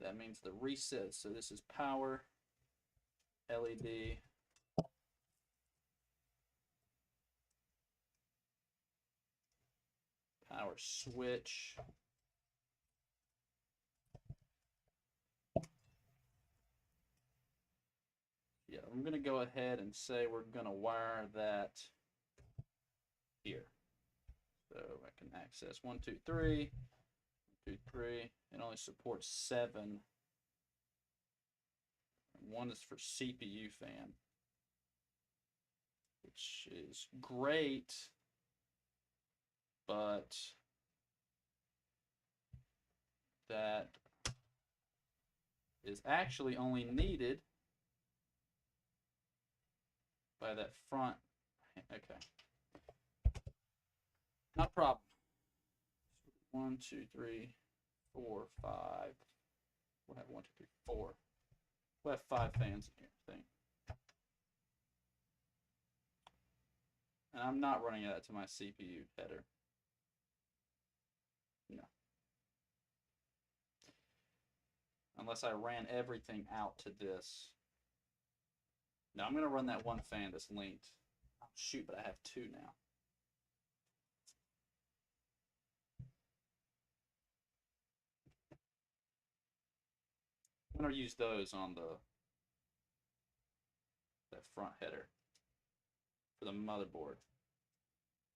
that means the reset. So this is power, LED, power switch, yeah, I'm gonna go ahead and say we're gonna wire that here. So I can access 1, 2, 3, 1, 2, 3. It only supports 7. And 1 is for CPU fan, which is great, but that is actually only needed by that front. Okay, not a problem. 1, 2, 3, 4, 5. We'll have 1, 2, 3, 4. We'll have 5 fans in here, I think. And I'm not running that to my CPU header. No. Unless I ran everything out to this. No, I'm going to run that 1 fan that's linked. Oh, shoot, but I have 2 now. I'm going to use those on that front header for the motherboard.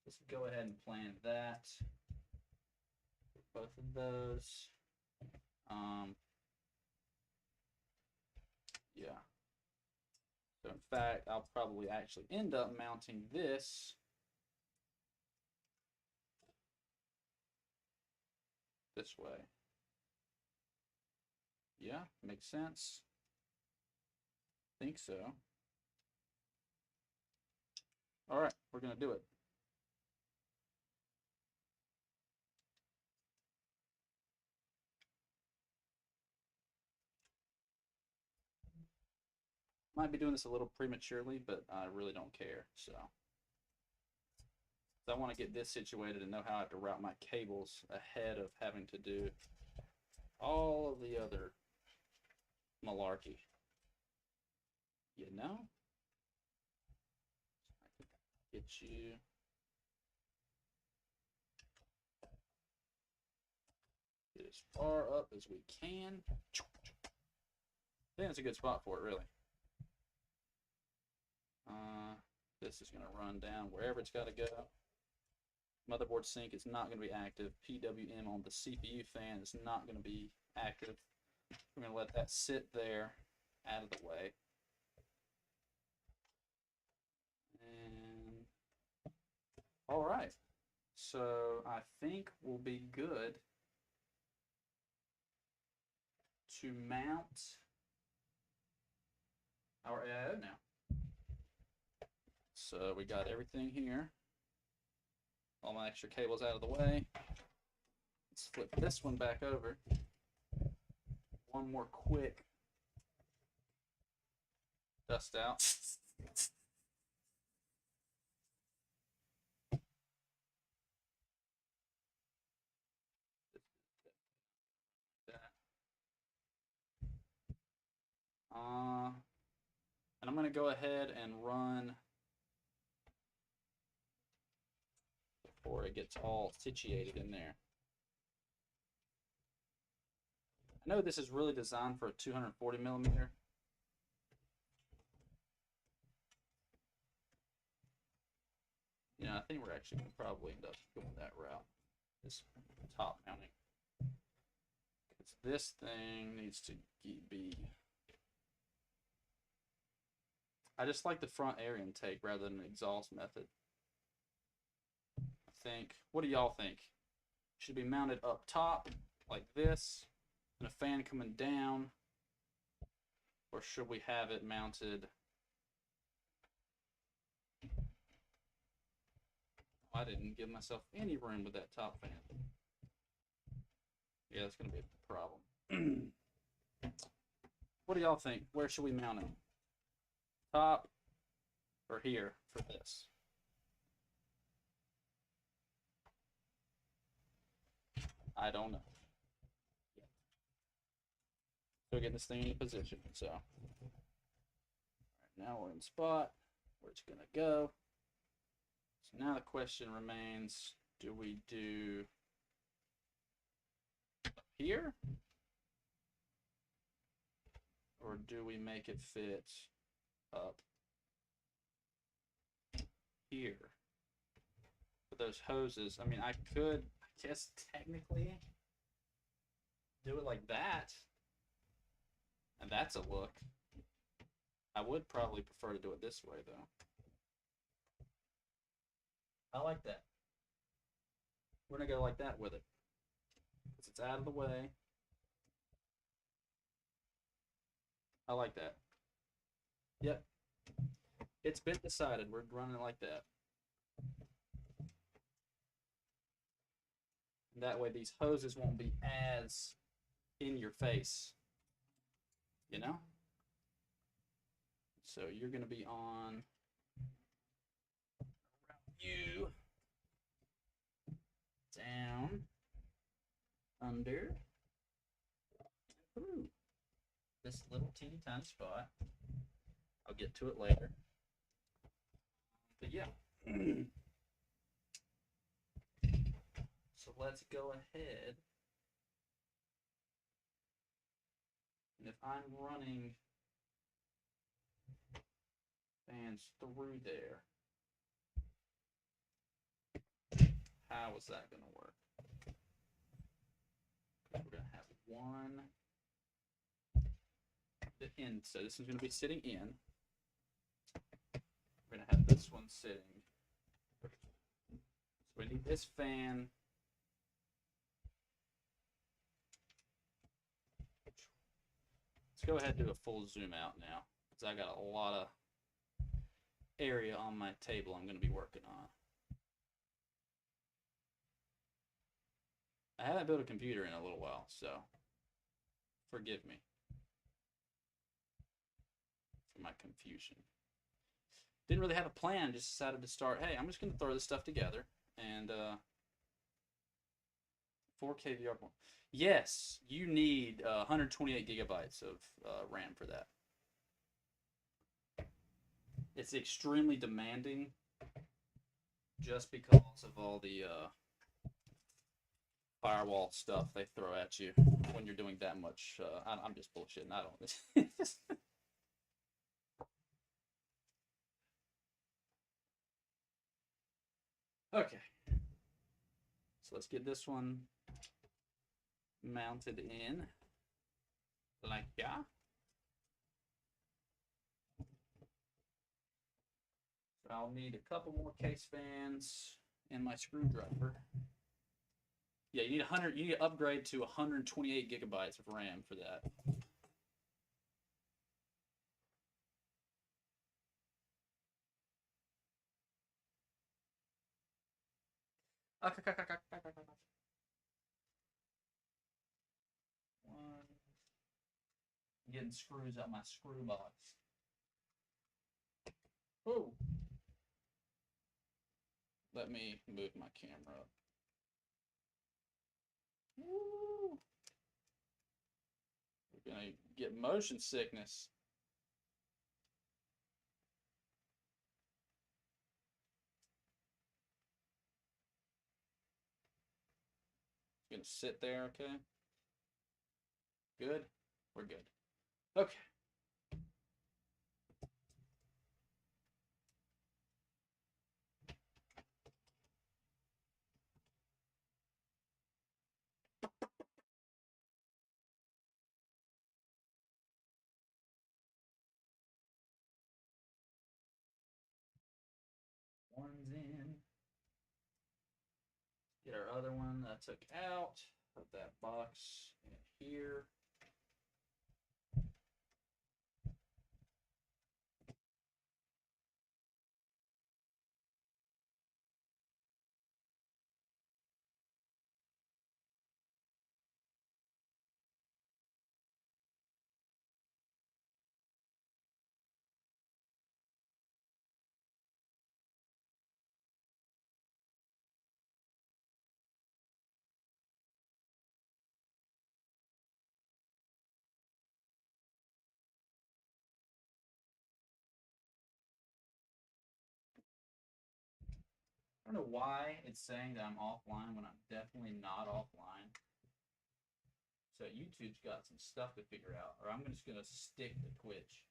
Let's go ahead and plan that. Both of those. Yeah. So in fact, I'll probably actually end up mounting this way. Yeah, makes sense. Think so. All right, we're gonna do it. Might be doing this a little prematurely, but I really don't care. So I want to get this situated and know how I have to route my cables ahead of having to do all of the other malarkey. You know? I can get you. Get as far up as we can. I think it's a good spot for it, really. This is going to run down wherever it's got to go. Motherboard sync is not going to be active. PWM on the CPU fan is not going to be active. We're going to let that sit there out of the way. And all right. So I think we'll be good to mount our AIO now. So we got everything here. All my extra cables out of the way. Let's flip this one back over. One more quick dust out. And I'm going to go ahead and run before it gets all situated in there. I know this is really designed for a 240 millimeter. You know, I think we're actually going to probably end up going that route. This top mounting. Because this thing needs to be... I just like the front air intake rather than an exhaust method. I think, what do y'all think? Should be mounted up top like this and a fan coming down, or should we have it mounted? I didn't give myself any room with that top fan. Yeah, that's going to be a problem. What do y'all think? Where should we mount it? Top or here for this? I don't know. Still getting this thing in position. So all right, now we're in spot where it's gonna go. So now the question remains: do we do up here, or do we make it fit up here? With those hoses, I mean, I could, I guess, technically do it like that, and that's a look. I would probably prefer to do it this way, though. I like that. We're gonna go like that with it, because it's out of the way. I like that. Yep. It's been decided. We're running it like that. That way these hoses won't be as in your face. You know? So you're going to be on around you, down, under, through this little teeny tiny spot. I'll get to it later. But yeah. So let's go ahead. And if I'm running fans through there, how is that going to work? We're going to have one in, so this is going to be sitting in. We're going to have this one sitting. So we need this fan. Let's go ahead and do a full zoom out now, because I got a lot of area on my table I'm going to be working on. I haven't built a computer in a little while, so forgive me. my confusion. Didn't really have a plan, just decided to start, hey, I'm just going to throw this stuff together. And 4K VR. Yes, you need 128 gigabytes of RAM for that. It's extremely demanding just because of all the firewall stuff they throw at you when you're doing that much. I'm just bullshitting. I don't. Okay. So let's get this one mounted in like that. So I'll need a couple more case fans and my screwdriver. Yeah, you need 100. You need to upgrade to 128 gigabytes of RAM for that. One. Getting screws out my screw box. Ooh. Let me move my camera up. Woo. We're gonna get motion sickness. Gonna sit there, okay? Good? We're good. Okay. One's in. Get our other one that I took out. Put that box in here. I don't know why it's saying that I'm offline when I'm definitely not offline. So YouTube's got some stuff to figure out, or I'm just gonna stick to Twitch.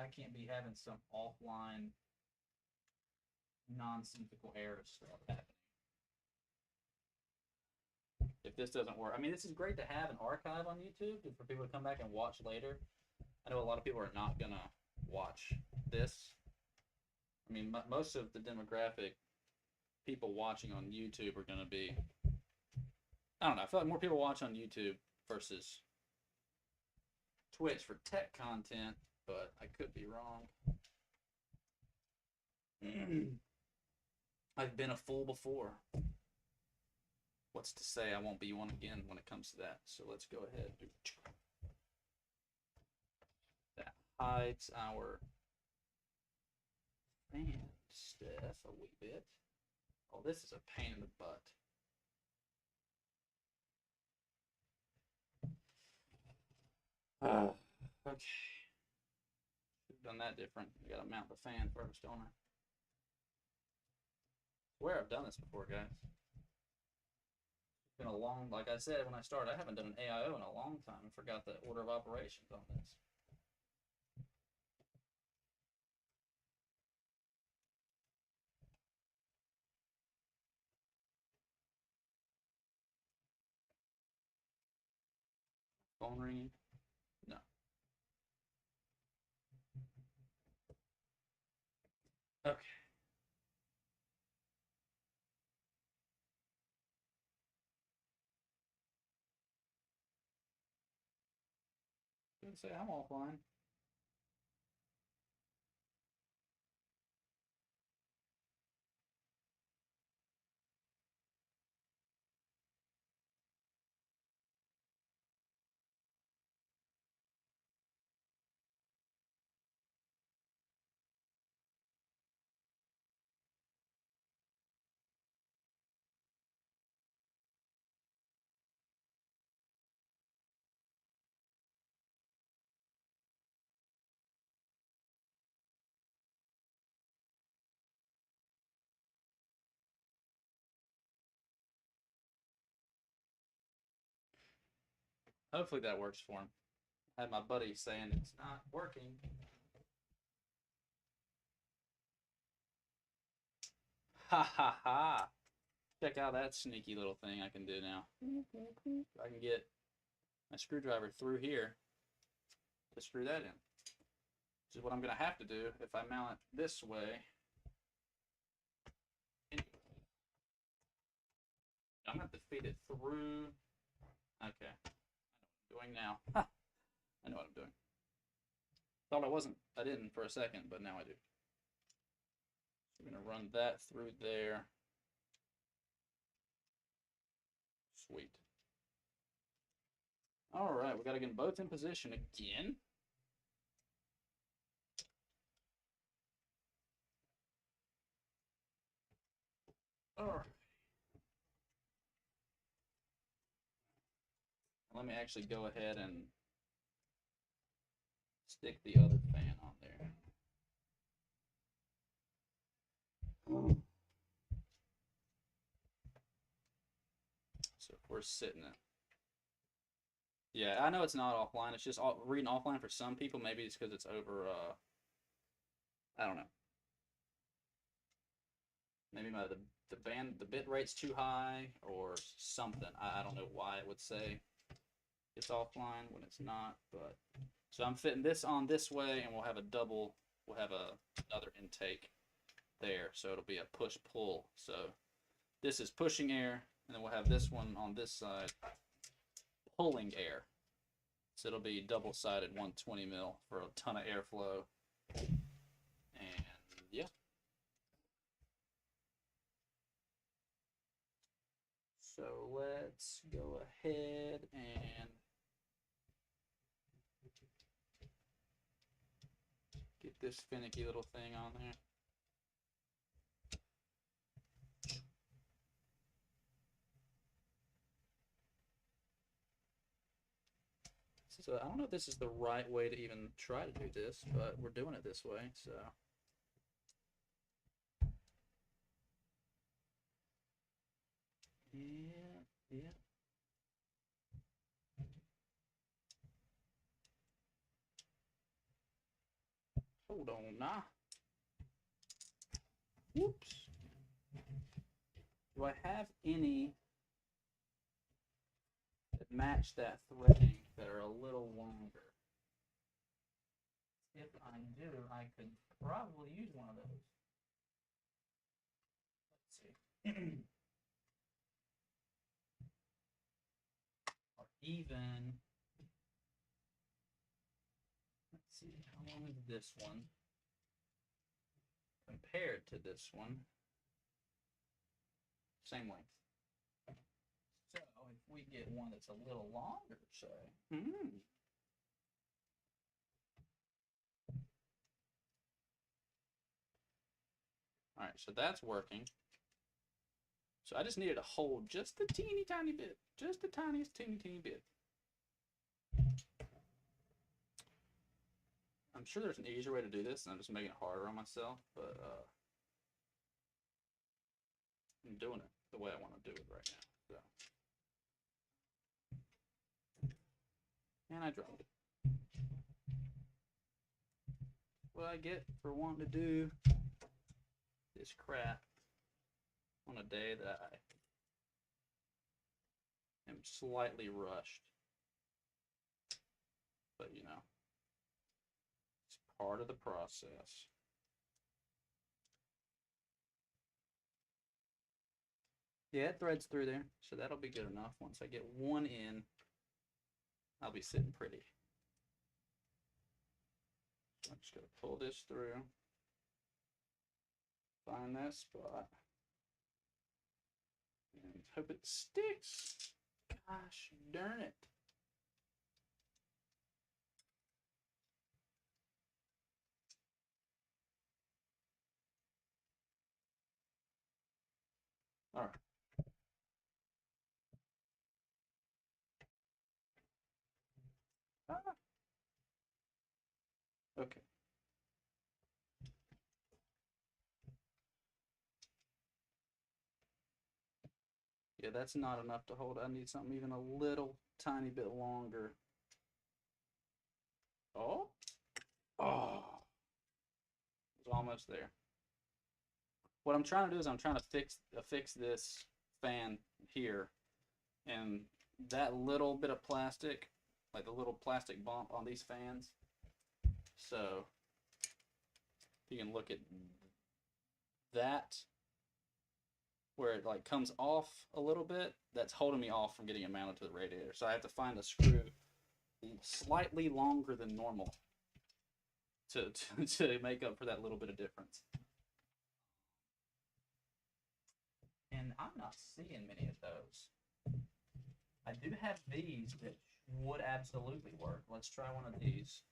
I can't be having some offline nonsensical error stuff happening. If this doesn't work, I mean, this is great to have an archive on YouTube for people to come back and watch later. I know a lot of people are not gonna watch this. I mean, most of the demographic people watching on YouTube are gonna be, I don't know, I feel like more people watch on YouTube versus Twitch for tech content, but I could be wrong. I've been a fool before. What's to say I won't be one again when it comes to that? So let's go ahead. That hides our fan stuff a wee bit. Oh, this is a pain in the butt. Okay. Should have done that different. We gotta mount the fan first, don't I? I swear I've done this before, guys. It's been a long, like I said when I started, I haven't done an AIO in a long time. I forgot the order of operations on this. Phone ringing? No. Okay. Didn't say I'm offline. Hopefully that works for him. I had my buddy saying it's not working. Ha ha ha. Check out that sneaky little thing I can do now. I can get my screwdriver through here to screw that in. Which is what I'm going to have to do if I mount it this way. I'm going to have to feed it through. Okay. I know what I'm doing now. Ha! I know what I'm doing. Thought I didn't for a second, but now I do. So I'm going to run that through there. Sweet. Alright, we got to get them both in position again. Alright. Let me actually go ahead and stick the other fan on there. So we're sitting it. Yeah, I know it's not offline. It's just reading offline for some people. Maybe it's because it's over, I don't know. Maybe the bit rate's too high or something. I don't know why it would say it's offline when it's not. But so I'm fitting this on this way, and we'll have another intake there. So it'll be a push-pull. So this is pushing air, and then we'll have this one on this side pulling air. So it'll be double-sided 120 mil for a ton of airflow. And yeah. So let's go ahead and get this finicky little thing on there. So I don't know if this is the right way to even try to do this, but we're doing it this way, so. Yeah. Hold on now. Whoops. Do I have any that match that threading that are a little longer? If I do, I could probably use one of those. Let's see. Or even, let's see, how long is this one compared to this one? Same length. So if we get one that's a little longer, say. All right, so that's working. So I just needed to hold just a teeny tiny bit, just the tiniest teeny bit. I'm sure there's an easier way to do this, and I'm just making it harder on myself, but I'm doing it the way I want to do it right now. So. And I dropped it. What I get for wanting to do this crap on a day that I am slightly rushed. But you know, it's part of the process. Yeah, it threads through there, so that'll be good enough. Once I get one in, I'll be sitting pretty. So I'm just going to pull this through, find that spot, and hope it sticks. Gosh darn it. All right. Okay. Yeah, that's not enough to hold. I need something even a little tiny bit longer. Oh. Oh. It's almost there. What I'm trying to do is I'm trying to fix this fan here, and that little bit of plastic, like the little plastic bump on these fans. So you can look at that where it like comes off a little bit. That's holding me off from getting it mounted to the radiator. So I have to find a screw slightly longer than normal to make up for that little bit of difference. And I'm not seeing many of those. I do have these that would absolutely work. Let's try one of these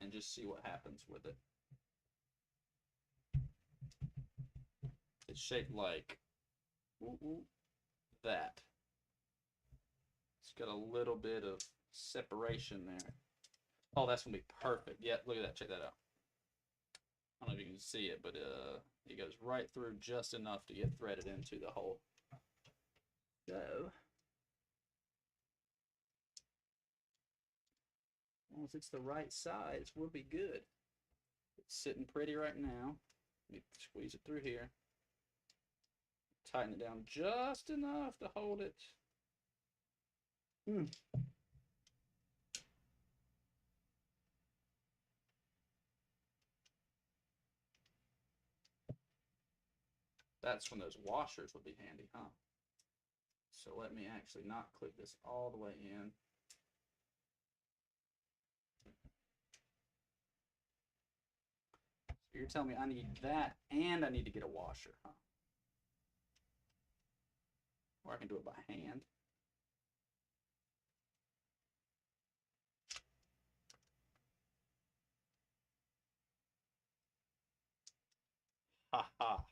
and just see what happens with it. It's shaped like that. It's got a little bit of separation there. Oh, that's gonna be perfect. Yeah, look at that. Check that out. I don't know if you can see it, but it goes right through just enough to get threaded into the hole. So, as long as it's the right size, we'll be good. It's sitting pretty right now. Let me squeeze it through here. Tighten it down just enough to hold it. That's when those washers would be handy, huh? So let me actually not clip this all the way in. So you're telling me I need that and I need to get a washer, huh? Or I can do it by hand. Ha ha.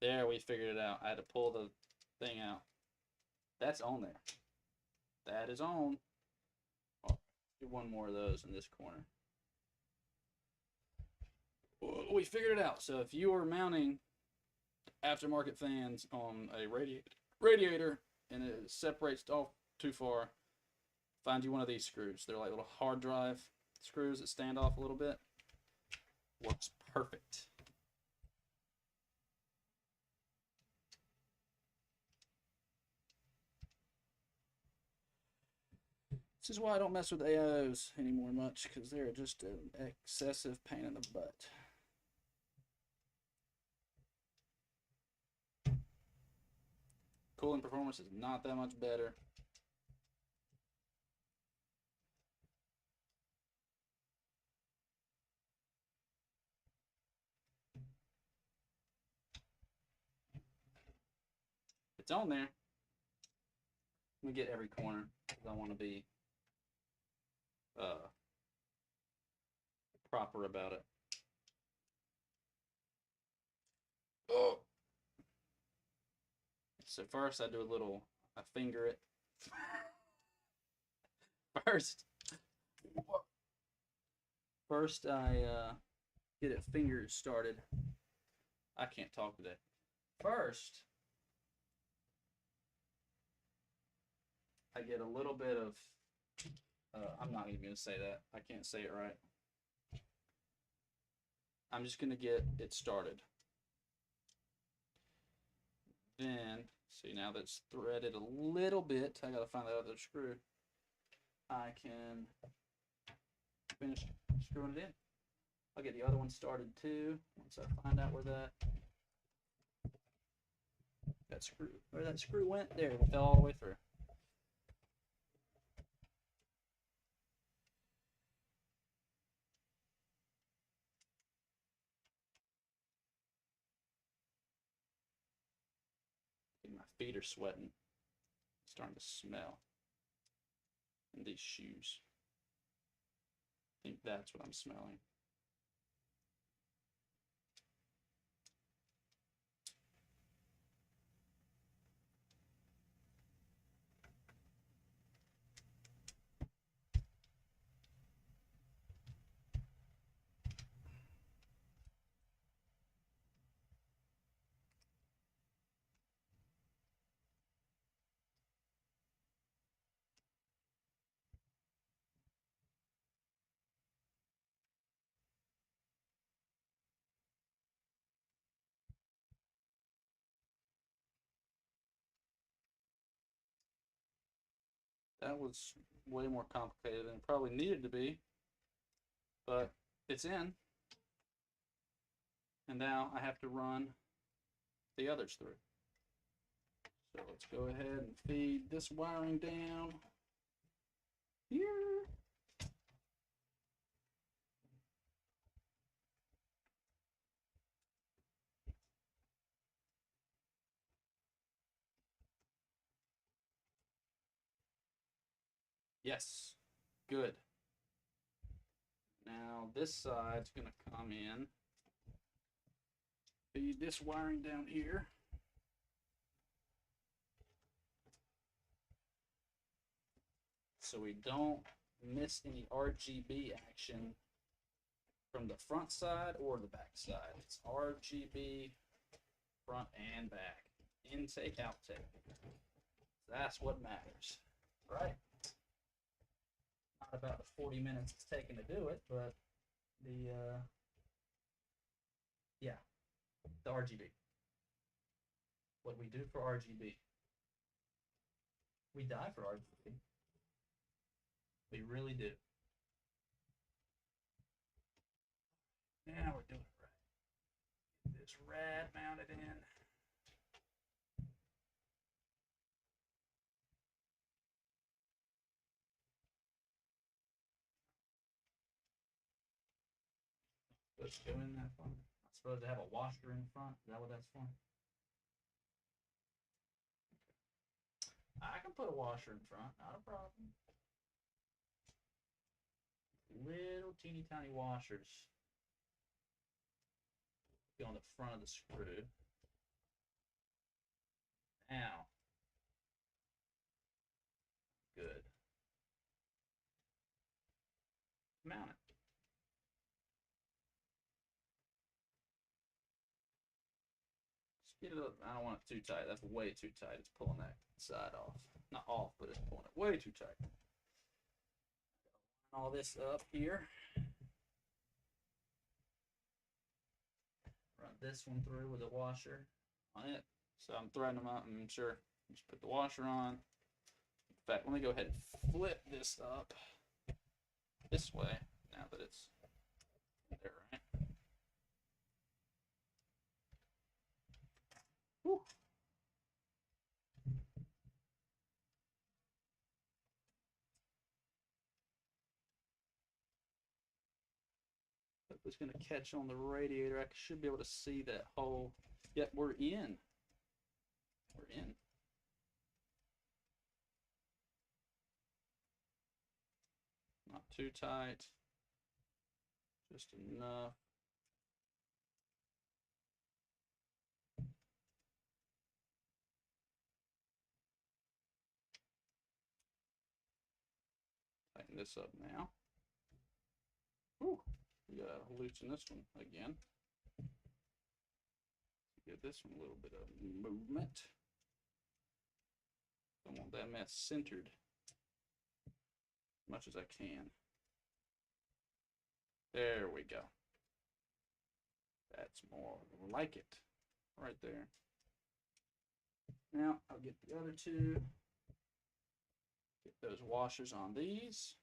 There, we figured it out. I had to pull the thing out. That's on there. That is on. Oh, do one more of those in this corner. We figured it out. So if you are mounting aftermarket fans on a radiator and it separates off too far, find you one of these screws. They're like little hard drive screws that stand off a little bit. Works perfect. This is why I don't mess with AIOs anymore much, because they're just an excessive pain in the butt. Cooling performance is not that much better. It's on there. Let me get every corner because I want to be proper about it. Oh. So first I do a little, I finger it. First I get it fingers started. I can't talk today. First, I get a little bit of, I'm not even going to say that. I can't say it right. I'm just going to get it started. Then, see now that's threaded a little bit. I got to find that other screw. I can finish screwing it in. I'll get the other one started too. Once I find out where that screw went, there, it fell all the way through. My feet are sweating. It's starting to smell. And these shoes. I think that's what I'm smelling. That was way more complicated than it probably needed to be, but it's in. And now I have to run the others through. So let's go ahead and feed this wiring down here. Yes, good. Now this side's gonna come in, feed this wiring down here. So we don't miss any RGB action from the front side or the back side. It's RGB front and back. Intake, outtake. That's what matters, right? Not about the 40 minutes it's taken to do it, but the RGB. What we do for RGB. We die for RGB. We really do. Now we're doing it right. Get this rad mounted in. Let's go in that far. I'm supposed to have a washer in front. Is that what that's for? Okay. I can put a washer in front, not a problem. Little teeny tiny washers go on the front of the screw. Now, good. Mount it. Get it up. I don't want it too tight. That's way too tight. It's pulling that side off. Not off, but it's pulling it way too tight. All this up here. Run this one through with a washer on it. So I'm threading them up, and I'm sure just put the washer on. In fact, let me go ahead and flip this up this way now that it's there, right? Whew. Hope it's going to catch on the radiator. I should be able to see that hole. Yep, we're in. We're in. Not too tight. Just enough. Tighten this up now. Whew. We gotta loosen this one again. Give this one a little bit of movement. Don't want that mess centered as much as I can. There we go. That's more like it. Right there. Now I'll get the other two. Get those washers on these.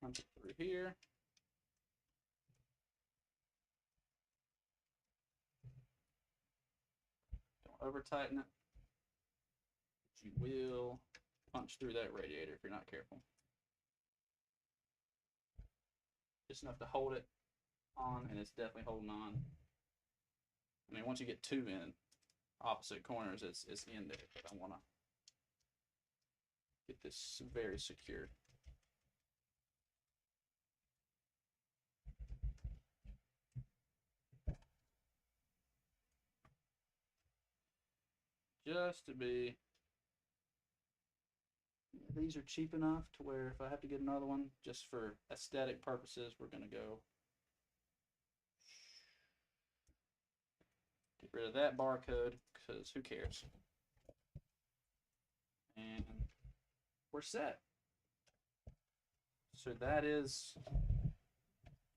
Punch it through here. Don't over tighten it. But you will punch through that radiator if you're not careful. Just enough to hold it on, and it's definitely holding on. I mean, once you get two in opposite corners, it's in there, but I want to get this very secure. Just to be, these are cheap enough to where if I have to get another one, just for aesthetic purposes, we're going to go get rid of that barcode, because who cares? And we're set. So that is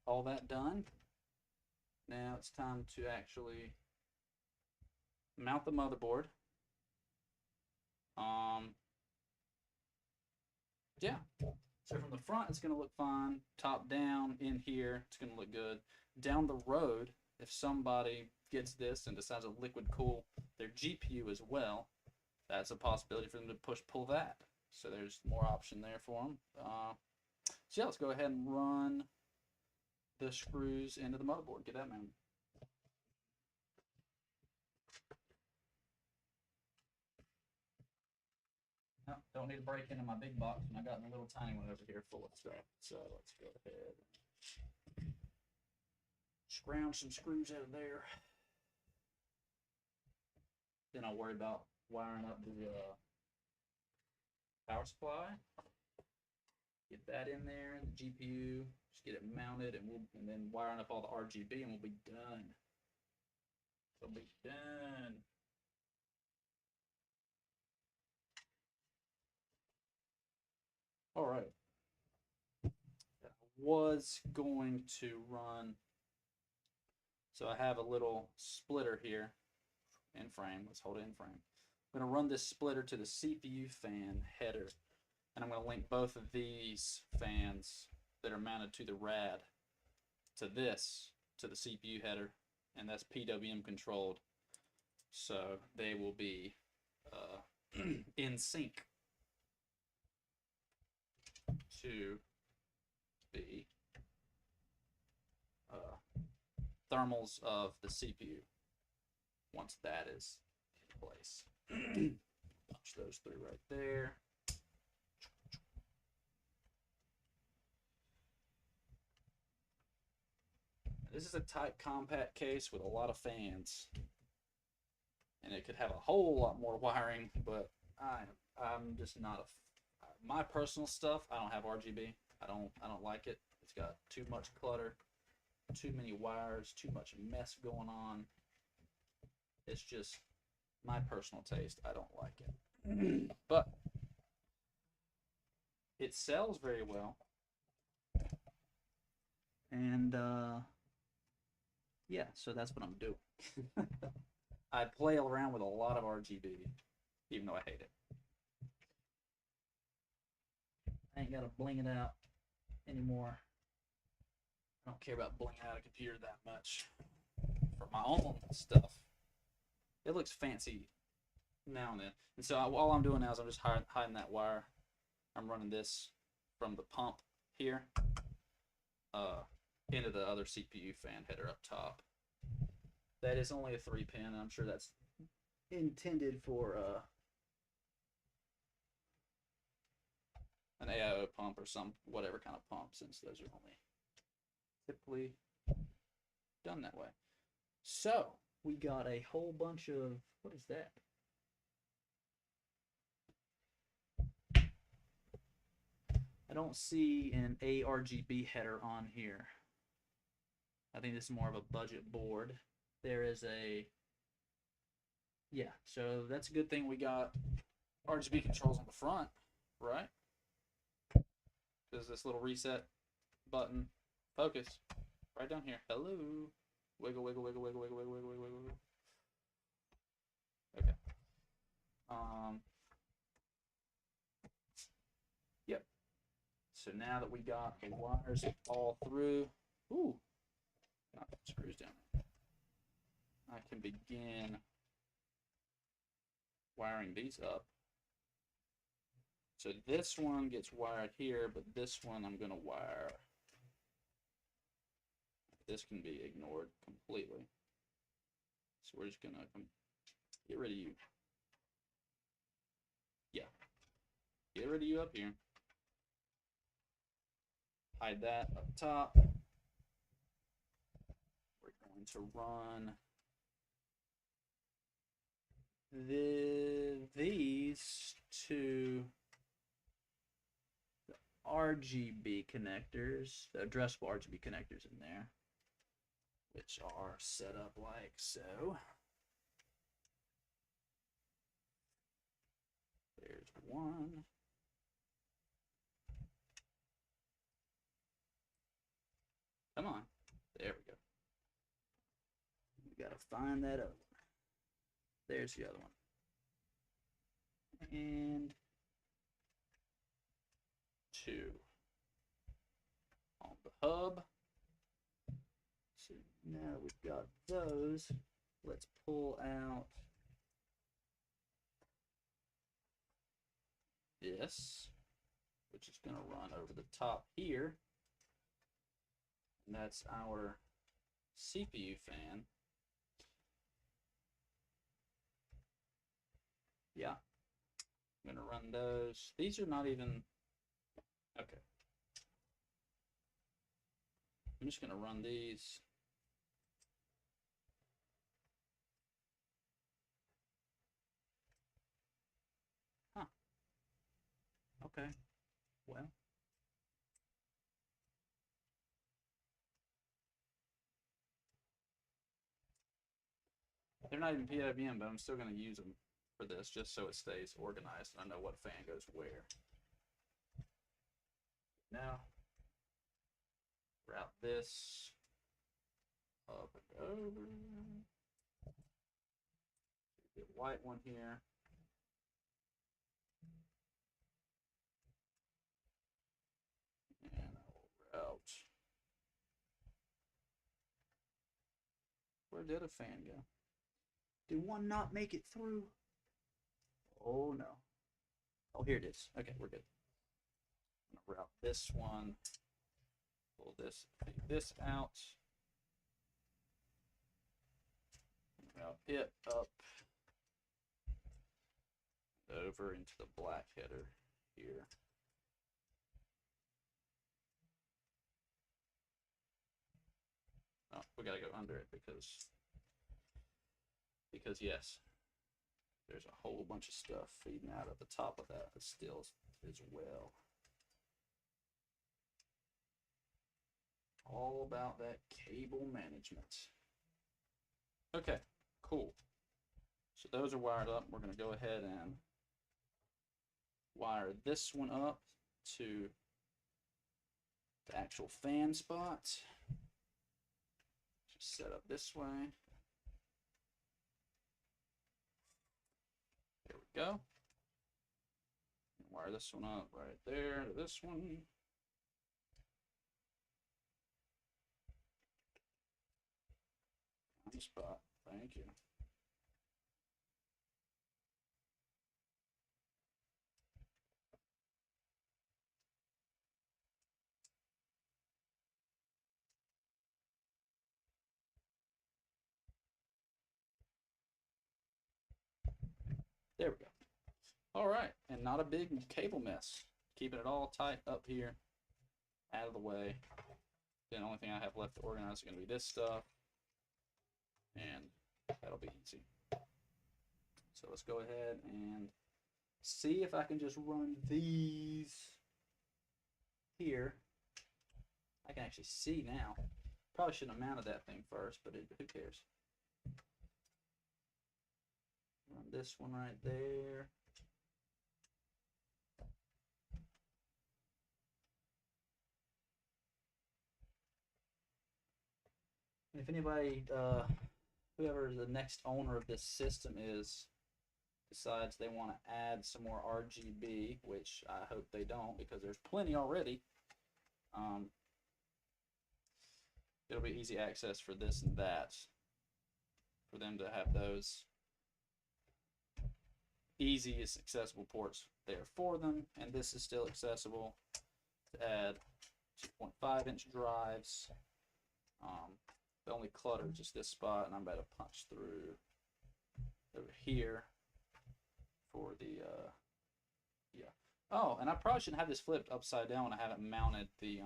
all that done. Now it's time to actually mount the motherboard. yeah. So from the front, it's going to look fine. Top down, in here, it's going to look good. Down the road, if somebody gets this and decides to liquid cool their GPU as well, that's a possibility for them to pull that. So there's more option there for them. So yeah, let's go ahead and run the screws into the motherboard. Get that mounted. No, don't need to break into my big box when I got a little tiny one over here full of stuff. So let's go ahead and scrounge some screws out of there. Then I'll worry about wiring up the power supply. Get that in there, the GPU, just get it mounted, and then wiring up all the RGB, and we'll be done. We'll be done. All right. I was going to run. So I have a little splitter here in frame. Let's hold it in frame. I'm going to run this splitter to the CPU fan header. And I'm going to link both of these fans that are mounted to the rad to the CPU header. And that's PWM controlled. So they will be in sync to the thermals of the CPU once that is in place. Punch those through right there. This is a tight compact case with a lot of fans, and it could have a whole lot more wiring, but I'm just not a my personal stuff. I don't have RGB. I don't like it. It's got too much clutter, too many wires, too much mess going on. It's just my personal taste. I don't like it. But it sells very well. And yeah, so that's what I'm doing. I play around with a lot of RGB, even though I hate it. I ain't got to bling it out anymore. I don't care about blinging out a computer that much. For my own stuff, it looks fancy now and then. And so all I'm doing now is I'm just hiding that wire. I'm running this from the pump here into the other CPU fan header up top. That is only a 3-pin, and I'm sure that's intended for an AIO pump or some whatever kind of pump, since those are only typically done that way. So we got a whole bunch of, what is that? I don't see an ARGB header on here. I think this is more of a budget board. There is a, yeah, so that's a good thing we got RGB controls on the front, right? Because this little reset button, focus, right down here. Hello. Wiggle, wiggle, wiggle, wiggle, wiggle, wiggle, wiggle, wiggle, wiggle. Okay. Yep. So now that we got the wires all through, ooh, not the screws down there, I can begin wiring these up. So this one gets wired here, but this one I'm going to wire. This can be ignored completely. So we're just going to get rid of you. Yeah. Get rid of you up here. Hide that up top. We're going to run these two RGB connectors, the addressable RGB connectors in there, which are set up like so. There's one. Come on. There we go. We gotta find that other one. There's the other one. And 2 on the hub. So now we've got those. Let's pull out this, which is going to run over the top here. And that's our CPU fan. Yeah, I'm going to run those. These are not even, okay. I'm just going to run these. Huh. Okay. Well. They're not even PWM, but I'm still going to use them for this just so it stays organized and I know what fan goes where. Now, route this up and over. The white one here. And I will route. Where did a fan go? Did one not make it through? Oh no. Oh, here it is. Okay, we're good. I'm gonna route this one. Pull this, take this out. Route it up. Over into the black header here. Oh, we gotta go under it because yes, there's a whole bunch of stuff feeding out at the top of that still as well. All about that cable management. Okay, cool. So those are wired up. We're going to go ahead and wire this one up to the actual fan spot. Just set up this way. There we go. Wire this one up right there to this one. On the spot. Thank you. There we go. All right, and not a big cable mess. Keeping it all tight up here, out of the way. Then the only thing I have left to organize is going to be this stuff, and that'll be easy. So let's go ahead and see if I can just run these here. I can actually see now. Probably shouldn't have mounted that thing first, but who cares? Run this one right there. And if anybody, whoever the next owner of this system is, decides they want to add some more RGB, which I hope they don't because there's plenty already, it'll be easy access for this and that, for them to have those easiest accessible ports there for them, and this is still accessible to add 2.5-inch drives. The only clutter is just this spot, and I'm about to punch through over here for the yeah. Oh, and I probably shouldn't have this flipped upside down when I haven't mounted the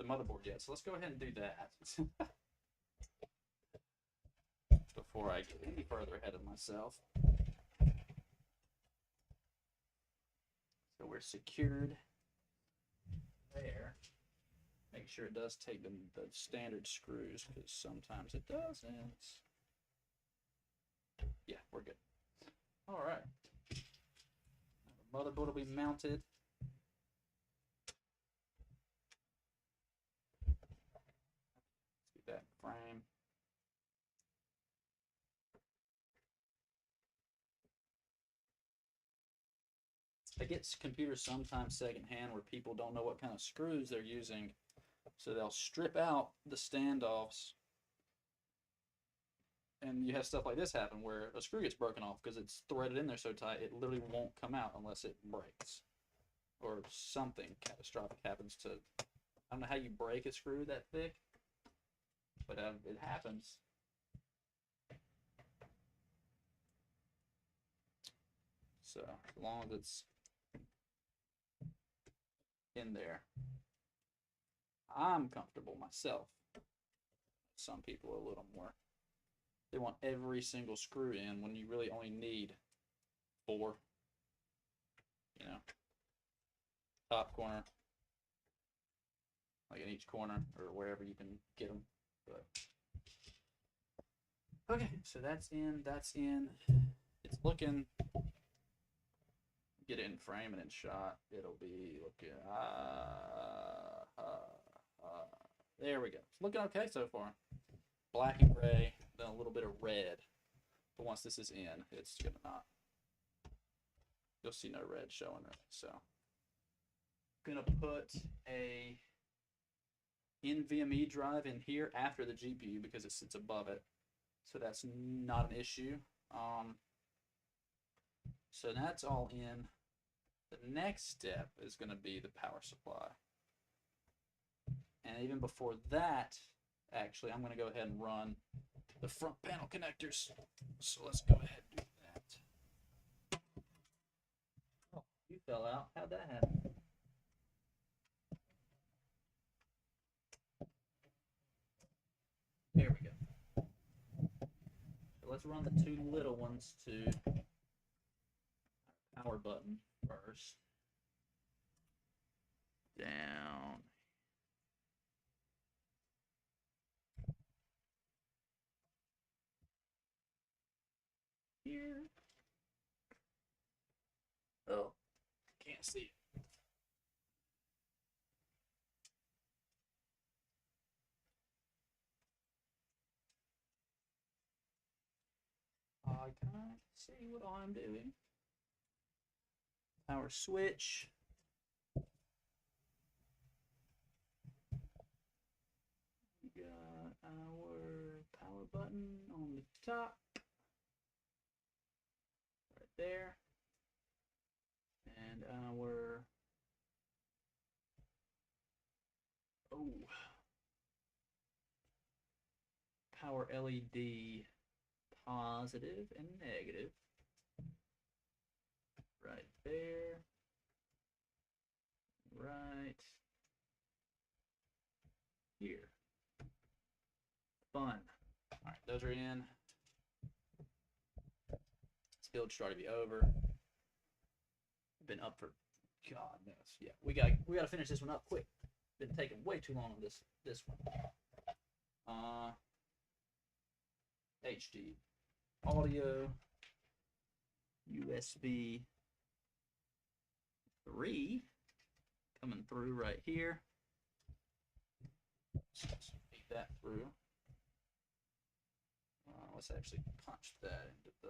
motherboard yet. So let's go ahead and do that before I get any further ahead of myself. So we're secured there. Make sure it does take the standard screws, because sometimes it doesn't. Yeah, we're good. All right. The motherboard will be mounted. Let's get that frame. I get computers sometimes secondhand where people don't know what kind of screws they're using, so they'll strip out the standoffs, and you have stuff like this happen where a screw gets broken off because it's threaded in there so tight it literally won't come out unless it breaks, or something catastrophic happens to. I don't know how you break a screw that thick, but it happens. So as long as it's in there, I'm comfortable myself. Some people are a little more. They want every single screw in when you really only need 4. You know, top corner, like in each corner or wherever you can get them. But okay, so that's in. That's in. It's looking. Get it in frame and in shot. It'll be looking. There we go. It's looking okay so far. Black and gray, then a little bit of red. But once this is in, it's gonna not. You'll see no red showing really. So, gonna put a NVMe drive in here after the GPU because it sits above it, so that's not an issue. So that's all in. The next step is going to be the power supply. And even before that, actually, I'm going to go ahead and run the front panel connectors. So let's go ahead and do that. Oh, you fell out. How'd that happen? There we go. So let's run the 2 little ones to power button first. Down. Here. Oh, can't see it. I can't see what I'm doing. Power switch. We got our power button on the top. Right there. And our power LED positive and negative. Right there. Right here. Fun. All right, those are in. This build should already be over. Been up for God knows. Yeah, we gotta finish this one up quick. Been taking way too long on this one. HD audio, USB 3 coming through right here. So let's feed that through. Let's actually punch that into the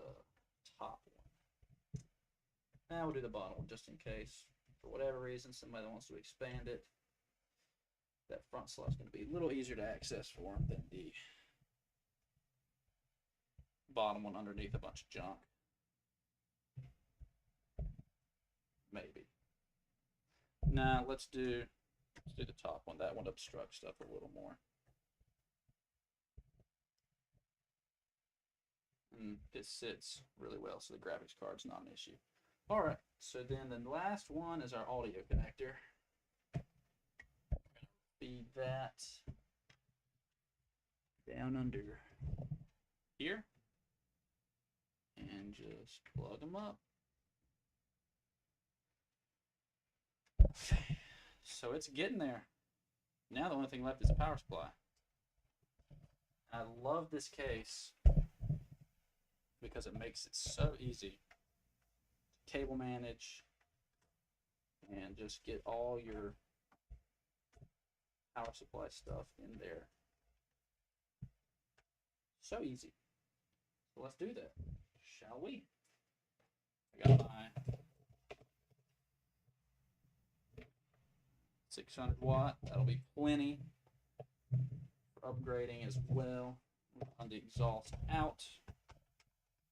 top one. Now we'll do the bottom one just in case, for whatever reason, somebody wants to expand it. That front slot's going to be a little easier to access for them than the bottom one underneath a bunch of junk. Maybe. Nah, let's do the top one. That one obstructs stuff a little more. And it sits really well, so the graphics card's not an issue. All right, so then the last one is our audio connector. Feed that down under here and just plug them up. So it's getting there. Now the only thing left is a power supply. I love this case because it makes it so easy to cable manage and just get all your power supply stuff in there. So easy. So let's do that, shall we? I got my 600 watt. That'll be plenty for upgrading as well. Run the exhaust out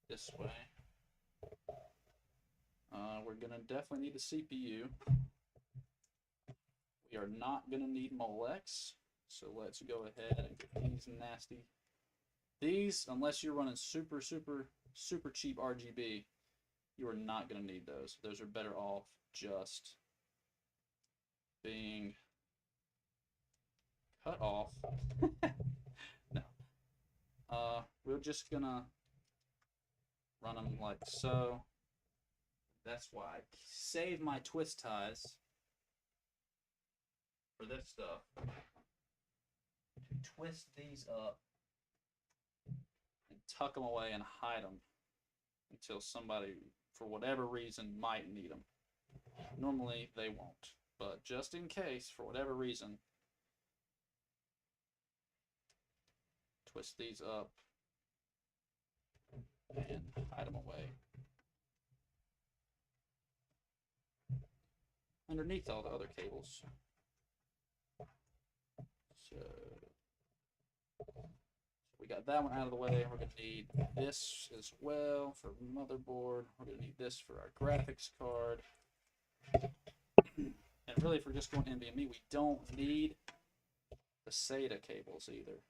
this way. We're gonna definitely need the CPU. We are not gonna need Molex, so let's go ahead and get these nasty. These, unless you're running super cheap RGB, you are not gonna need those. Those are better off just being cut off. No. We're just gonna run them like so. That's why I save my twist ties for this stuff. To twist these up and tuck them away and hide them until somebody, for whatever reason, might need them. Normally they won't, but just in case, for whatever reason, twist these up and hide them away underneath all the other cables. So we got that one out of the way. We're going to need this as well for motherboard. We're going to need this for our graphics card. And really, if we're just going NVMe, we don't need the SATA cables either.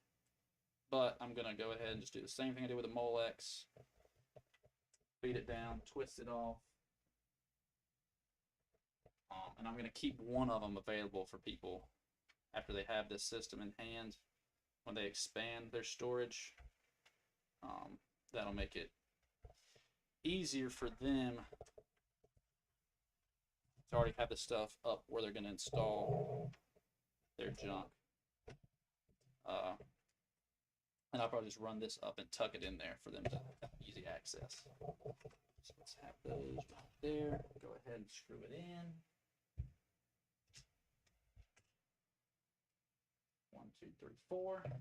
But I'm going to go ahead and just do the same thing I did with the Molex. Feed it down, twist it off. And I'm going to keep one of them available for people after they have this system in hand. When they expand their storage, that'll make it easier for them to already have the stuff up where they're going to install their junk. And I'll probably just run this up and tuck it in there for them to have easy access. So let's have those right there. Go ahead and screw it in. 1, 2, 3, 4. Turn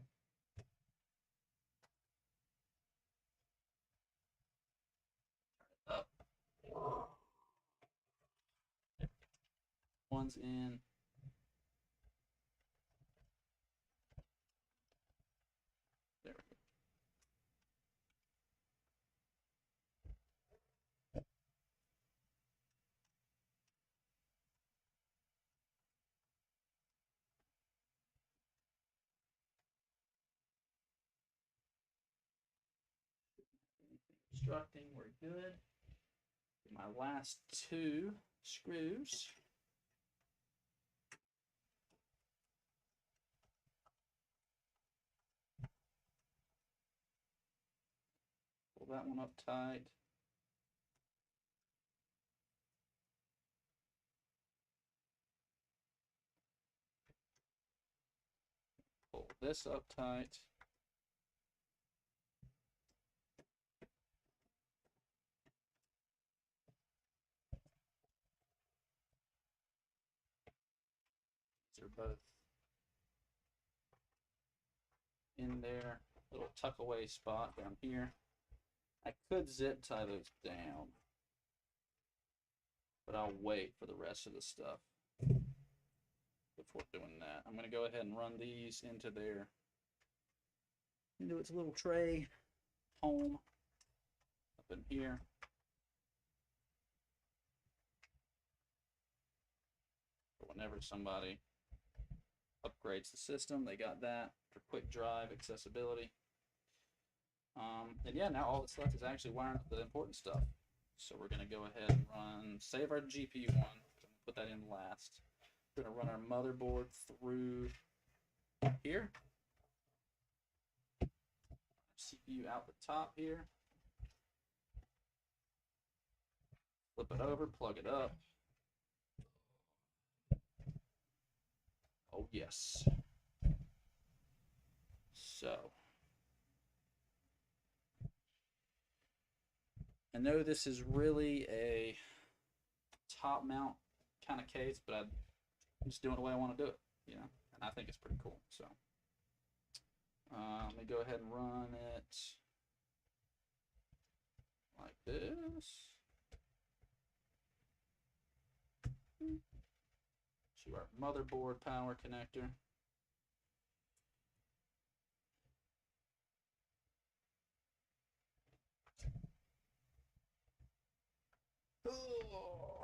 it up. One's in. There we go. Constructing, we're good. My last 2 screws. Pull that one up tight. Pull this up tight. They're both in there. Little tuck away spot down here. I could zip tie those down, but I'll wait for the rest of the stuff before doing that. I'm going to go ahead and run these into its little tray home up in here. For whenever somebody upgrades the system, they got that for quick drive accessibility. And yeah, now all that's left is actually wiring up the important stuff. So we're going to go ahead and save our GPU one, put that in last. We're going to run our motherboard through here. CPU out the top here. Flip it over, plug it up. Oh yes. So, I know this is really a top mount kind of case, but I'm just doing it the way I want to do it, you know, and I think it's pretty cool. So, let me go ahead and run it like this. to our motherboard power connector. Oh.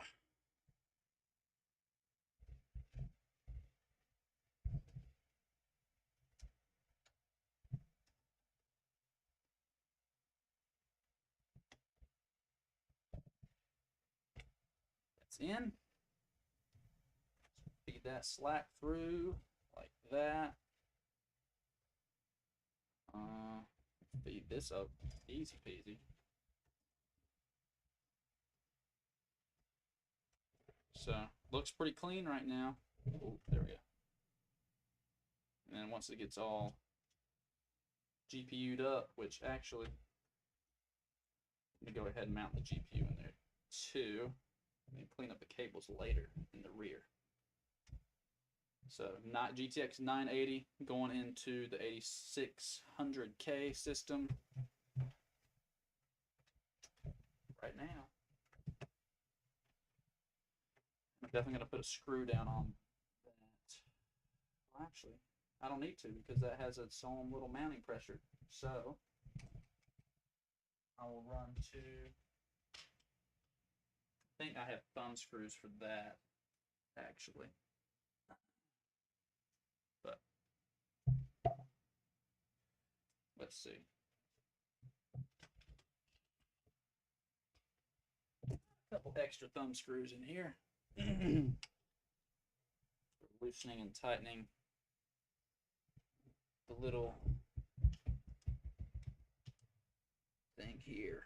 That's in. Feed that slack through like that. Feed this up, easy peasy. So looks pretty clean right now. Oh, there we go. And then once it gets all GPU'd up, which actually, let me go ahead and mount the GPU in there too. And clean up the cables later in the rear. So not GTX 980 going into the 8600K system right now. I'm definitely going to put a screw down on that. Well, actually, I don't need to because that has its own little mounting pressure. So I will run to, I think I have thumb screws for that actually. But let's see. A couple extra thumb screws in here. Loosening and tightening the little thing here.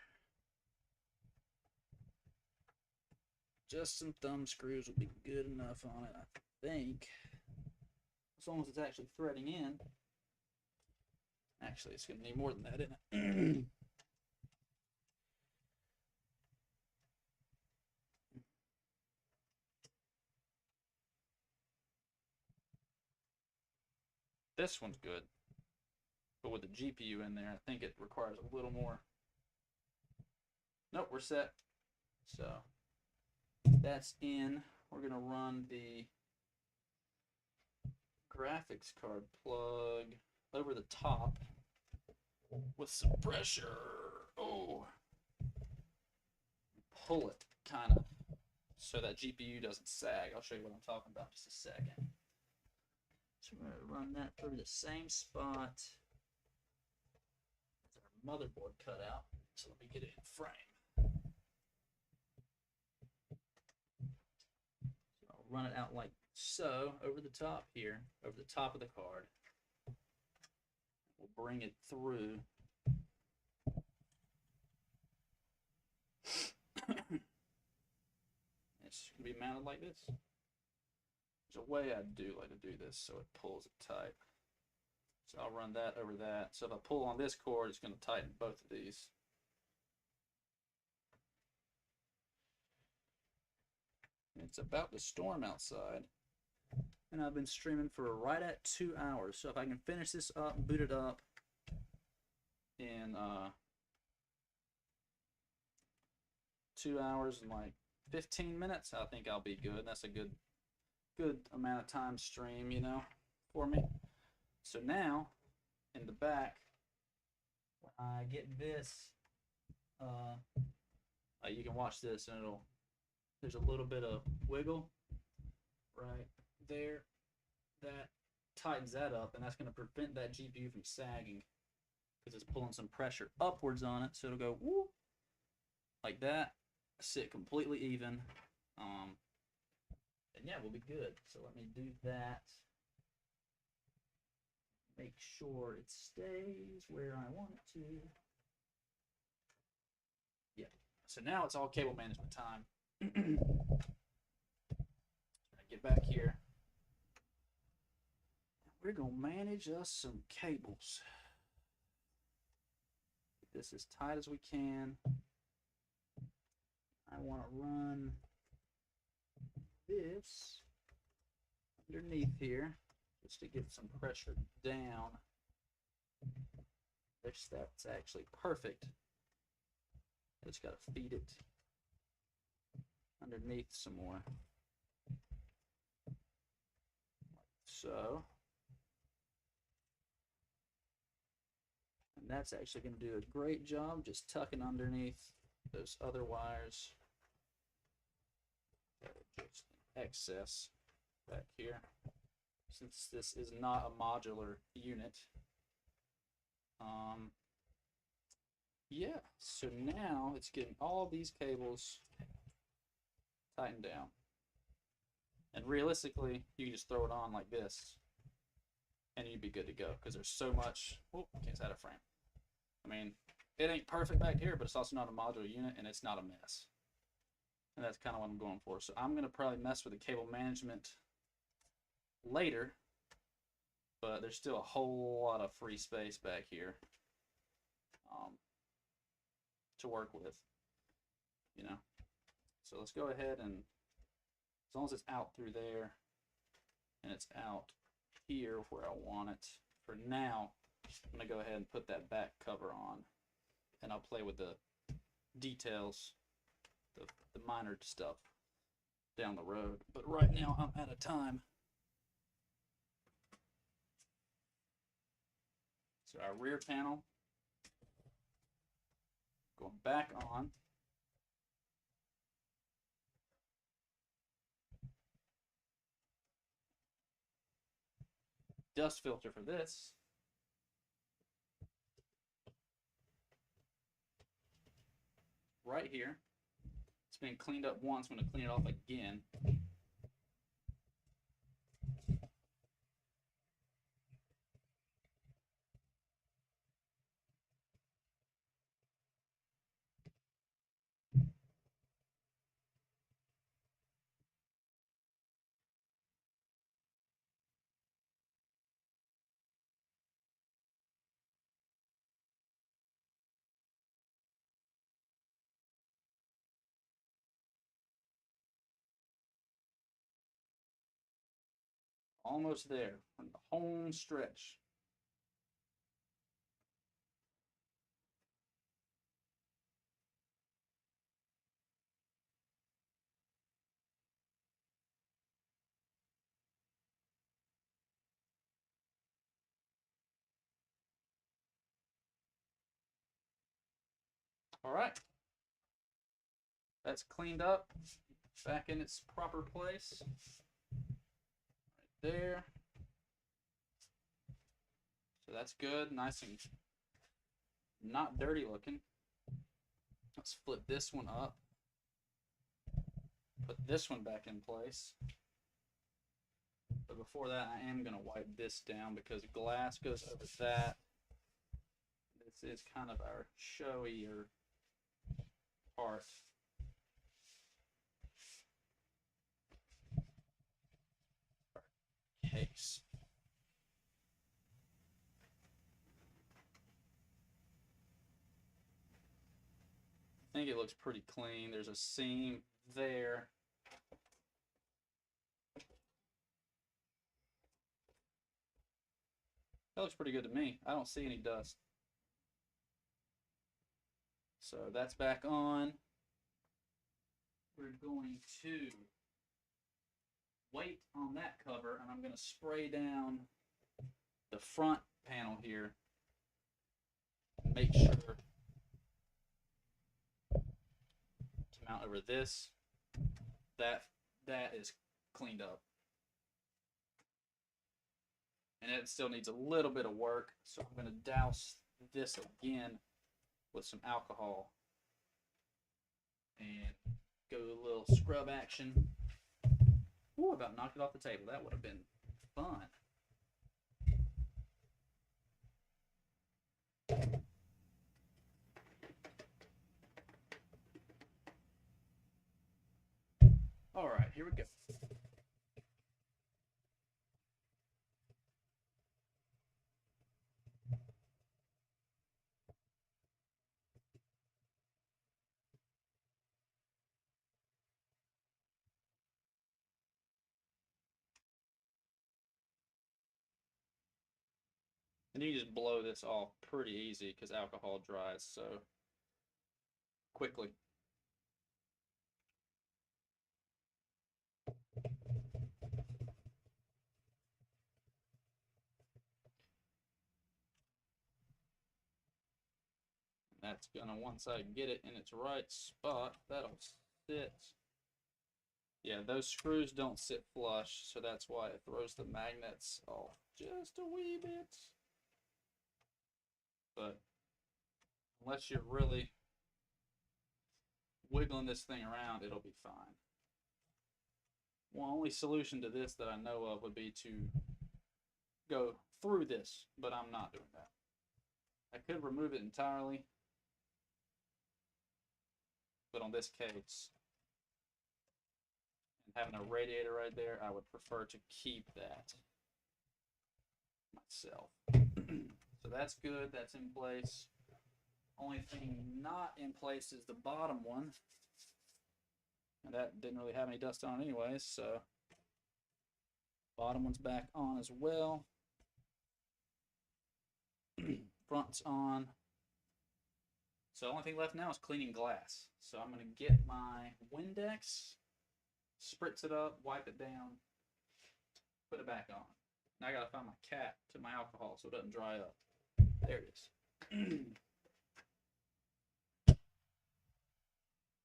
Just some thumb screws will be good enough on it, I think. As long as it's actually threading in. Actually, it's going to need more than that, isn't it? This one's good. But with the GPU in there, I think it requires a little more. Nope, we're set. So that's in. We're going to run the graphics card plug over the top with some pressure. Oh, pull it kind of so that GPU doesn't sag. I'll show you what I'm talking about in just a second. So we're going to run that through the same spot as our motherboard cutout. So let me get it in frame. So I'll run it out like so over the top here, over the top of the card. We'll bring it through. It's going to be mounted like this. There's a way I do like to do this so it pulls it tight. So I'll run that over that. So if I pull on this cord, it's going to tighten both of these. It's about to storm outside. And I've been streaming for right at 2 hours. So if I can finish this up and boot it up in 2 hours and like 15 minutes, I think I'll be good. That's a good amount of time stream, you know, for me. So now, in the back, when I get this, you can watch this and there's a little bit of wiggle right there. That tightens that up, and that's going to prevent that GPU from sagging because it's pulling some pressure upwards on it. So it'll go whoop, like that, sit completely even. And yeah, we'll be good. So let me do that. Make sure it stays where I want it to. Yeah. So now it's all cable management time. Get back here. We're going to manage us some cables. Get this as tight as we can. I want to run this underneath here just to get some pressure down. That's actually perfect. I just got to feed it underneath some more. So, and that's actually going to do a great job just tucking underneath those other wires. Just excess back here, since this is not a modular unit. Yeah, so now it's getting all these cables tightened down. And realistically, you can just throw it on like this, and you'd be good to go, because there's so much. Oh, can't set a frame. I mean, it ain't perfect back here, but it's also not a modular unit, and it's not a mess. And that's kind of what I'm going for. So I'm going to probably mess with the cable management later, but there's still a whole lot of free space back here to work with, you know. So let's go ahead, and as long as it's out through there and it's out here where I want it, for now, I'm going to go ahead and put that back cover on, and I'll play with the details, the minor stuff down the road. But right now I'm out of time. So our rear panel going back on. Dust filter for this. Right here. It's been cleaned up once. I'm going to clean it off again. Almost there on the home stretch. All right. That's cleaned up, back in its proper place. Right there. So that's good, nice and not dirty looking. Let's flip this one up. Put this one back in place. But before that, I am going to wipe this down because glass goes over that. This is kind of our showier part. Case. I think it looks pretty clean. There's a seam there. That looks pretty good to me. I don't see any dust. So that's back on. We're going to wait on that cover, and I'm going to spray down the front panel here. Make sure to mount over this, that is cleaned up. And it still needs a little bit of work, so I'm going to douse this again with some alcohol and go a little scrub action. Ooh, about knocked it off the table. That would have been fun. All right, here we go. And you just blow this off pretty easy because alcohol dries so quickly. That's gonna, once I get it in its right spot, that'll sit. Yeah, those screws don't sit flush, so that's why it throws the magnets off just a wee bit. But unless you're really wiggling this thing around, it'll be fine. Well, only solution to this that I know of would be to go through this, but I'm not doing that. I could remove it entirely, but on this case, and having a radiator right there, I would prefer to keep that myself. So that's good, that's in place. Only thing not in place is the bottom one. And that didn't really have any dust on it anyways, so bottom one's back on as well. Front's on. So the only thing left now is cleaning glass. So I'm going to get my Windex, spritz it up, wipe it down, put it back on. Now I got to find my cap to my alcohol so it doesn't dry up. There it is.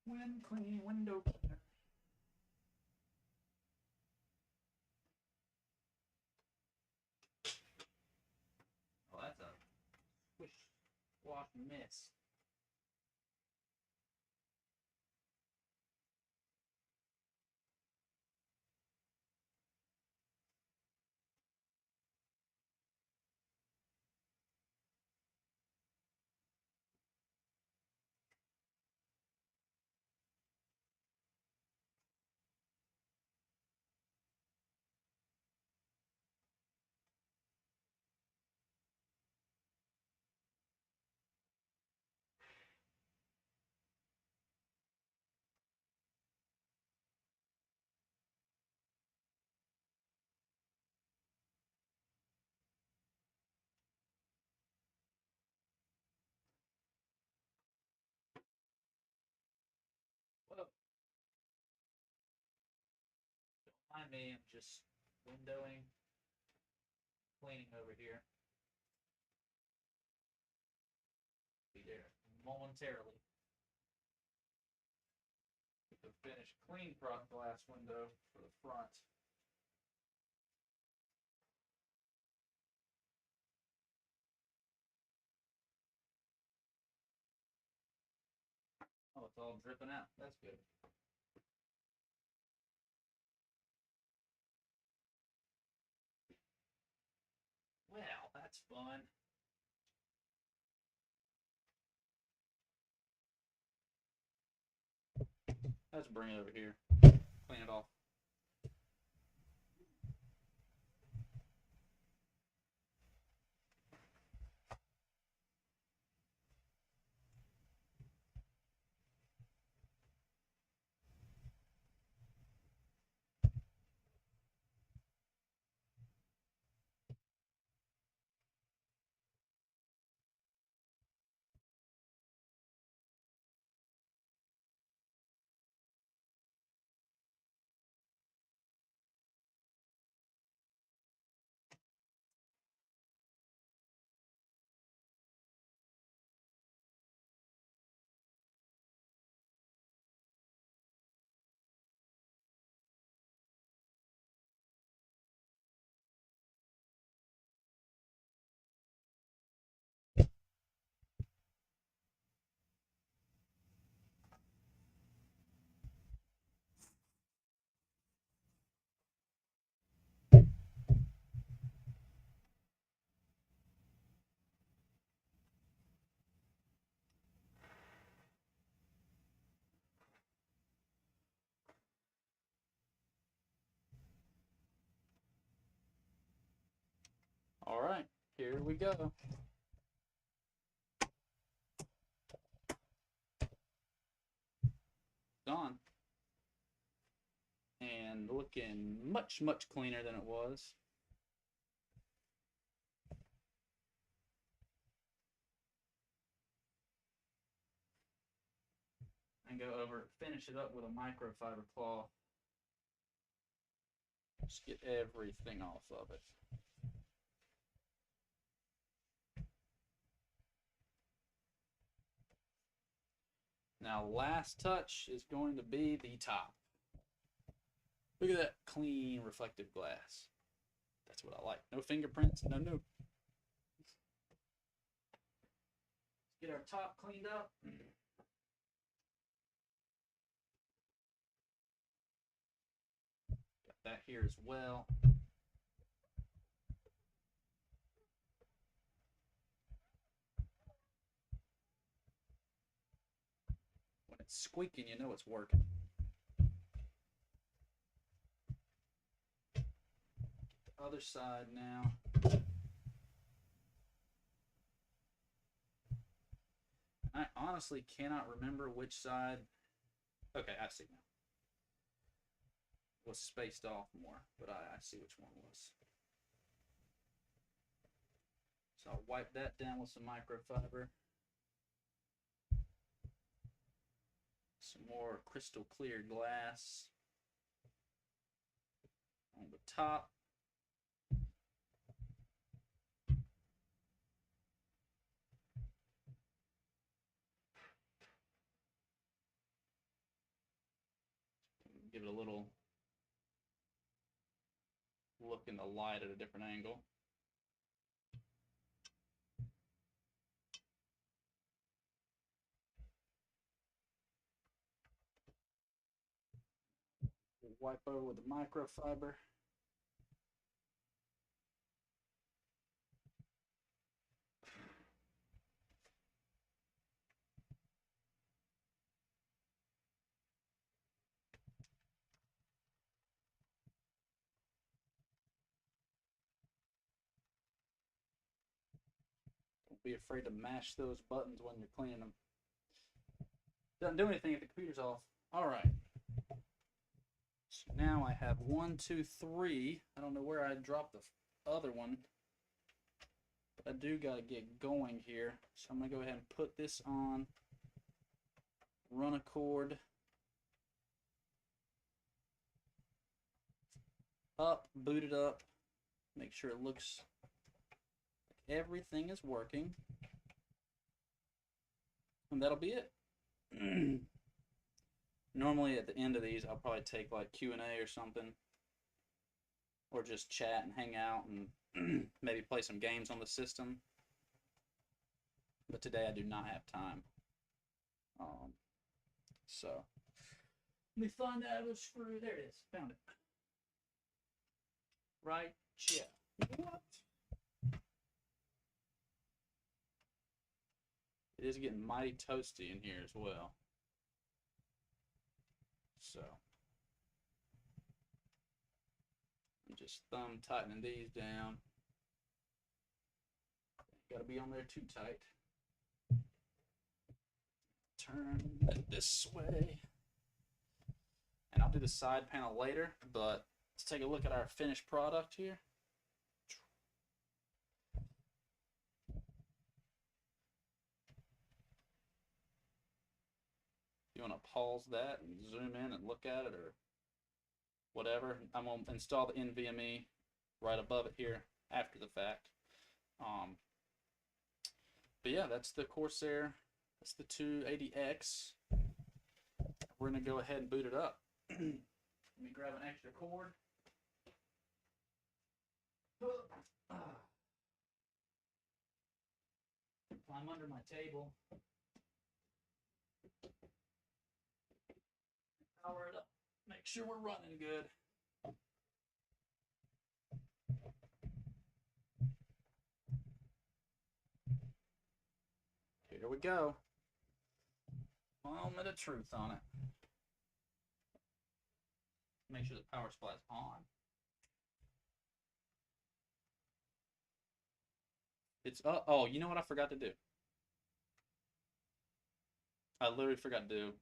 Window cleaner. Oh, that's a swish wash mess. Well, don't mind me, I'm just windowing, cleaning over here. Be there momentarily. Get the finished clean front glass window for the front. Oh, it's all dripping out. That's good. Well, that's fun. Let's bring it over here. Clean it off. All right, here we go. Gone. And looking much, much cleaner than it was. And go over, finish it up with a microfiber cloth. Just get everything off of it. Now, last touch is going to be the top. Look at that clean reflective glass. That's what I like. No fingerprints, no. Let's get our top cleaned up. Got that here as well. When it's squeaking, you know it's working. The other side now. I honestly cannot remember which side. Okay, I see now. Was spaced off more, but I see which one was. So I'll wipe that down with some microfiber. Some more crystal clear glass on the top. Give it a little look in the light at a different angle. Wipe over with the microfiber. Don't be afraid to mash those buttons when you're cleaning them. Doesn't do anything if the computer's off. All right. So now I have 1, 2, 3. I don't know where I dropped the other one, but I do got to get going here. So I'm going to go ahead and put this on, run a cord up, boot it up, make sure it looks like everything is working, and that'll be it. Normally at the end of these, I'll probably take like Q&A or something, or just chat and hang out and maybe play some games on the system. But today I do not have time. So let me find out a screw. There it is. Found it. Right? Yeah. What? It is getting mighty toasty in here as well. So I'm just thumb tightening these down. Got to be on there too tight. Turn it this way. And I'll do the side panel later, but let's take a look at our finished product here. You want to pause that and zoom in and look at it or whatever. I'm going to install the NVMe right above it here after the fact. But yeah, that's the Corsair. That's the 280X. We're going to go ahead and boot it up. Let me grab an extra cord. Climb under my table. Power it up. Make sure we're running good. Here we go. Moment of truth on it. Make sure the power supply is on. It's oh, you know what I forgot to do? I literally forgot to do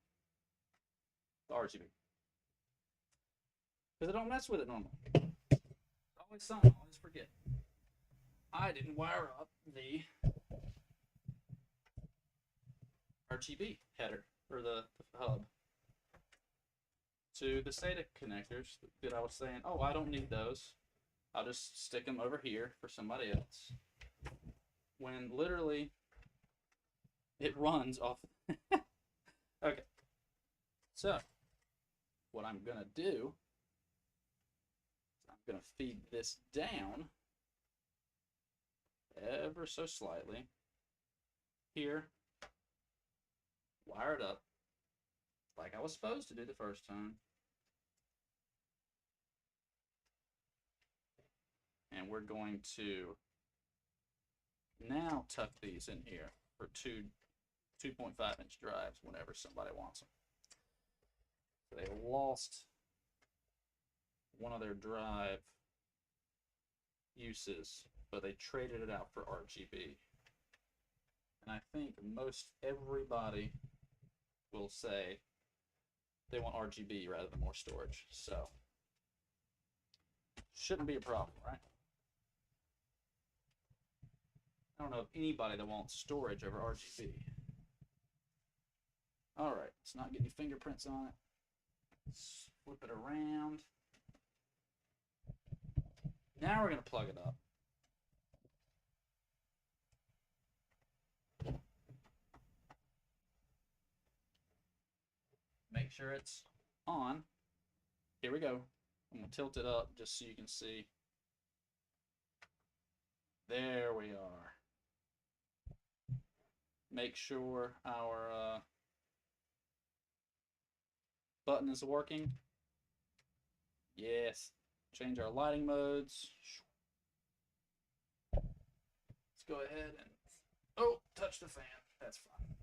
the RGB. Because I don't mess with it normally. Always something, always forget. I didn't wire up the RGB header, or the hub, to the SATA connectors that I was saying, oh, I don't need those. I'll just stick them over here for somebody else. When literally it runs off. Okay, So, what I'm going to do, I'm going to feed this down ever so slightly. Here, wire it up like I was supposed to do the first time. And we're going to now tuck these in here for 2.5-inch drives whenever somebody wants them. So they lost one of their drive uses, but they traded it out for RGB. And I think most everybody will say they want RGB rather than more storage. So, shouldn't be a problem, right? I don't know of anybody that wants storage over RGB. All right, let's not get any fingerprints on it. Let's flip it around. Now we're going to plug it up. Make sure it's on. Here we go. I'm going to tilt it up just so you can see. There we are. Make sure our button is working. Yes. Change our lighting modes. Let's go ahead and, oh, touch the fan. That's fine.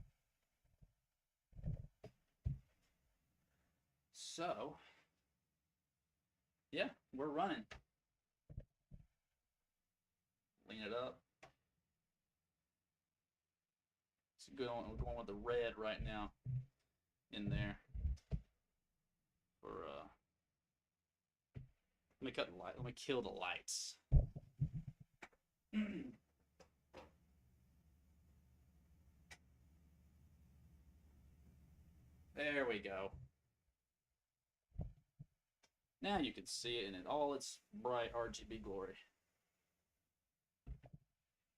So, yeah, we're running. Lean it up. It's good on, we're going with the red right now in there. For let me cut the light. Let me kill the lights. There we go. Now you can see it in all its bright RGB glory.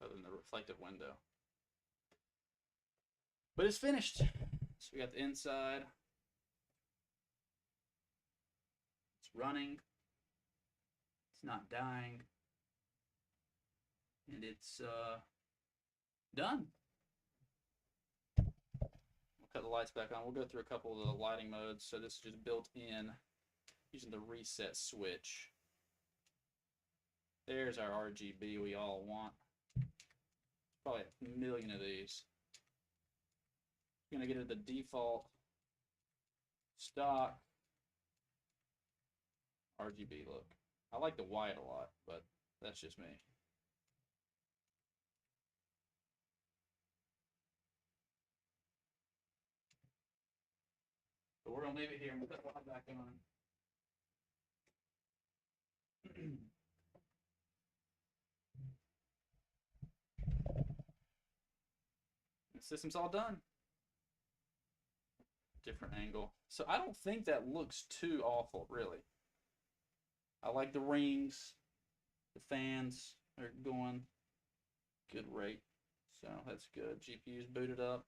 Other than the reflective window. But it's finished. So we got the inside. It's running. It's not dying. And it's done. We'll cut the lights back on. We'll go through a couple of the lighting modes. So this is just built in using the reset switch. There's our RGB we all want. Probably a million of these. I'm going to get to the default stock RGB look. I like the white a lot, but that's just me. But we're going to leave it here and we'll put the light back on. The system's all done. Different angle. So I don't think that looks too awful, really. I like the rings. The fans are going good rate. So that's good. GPU's booted up.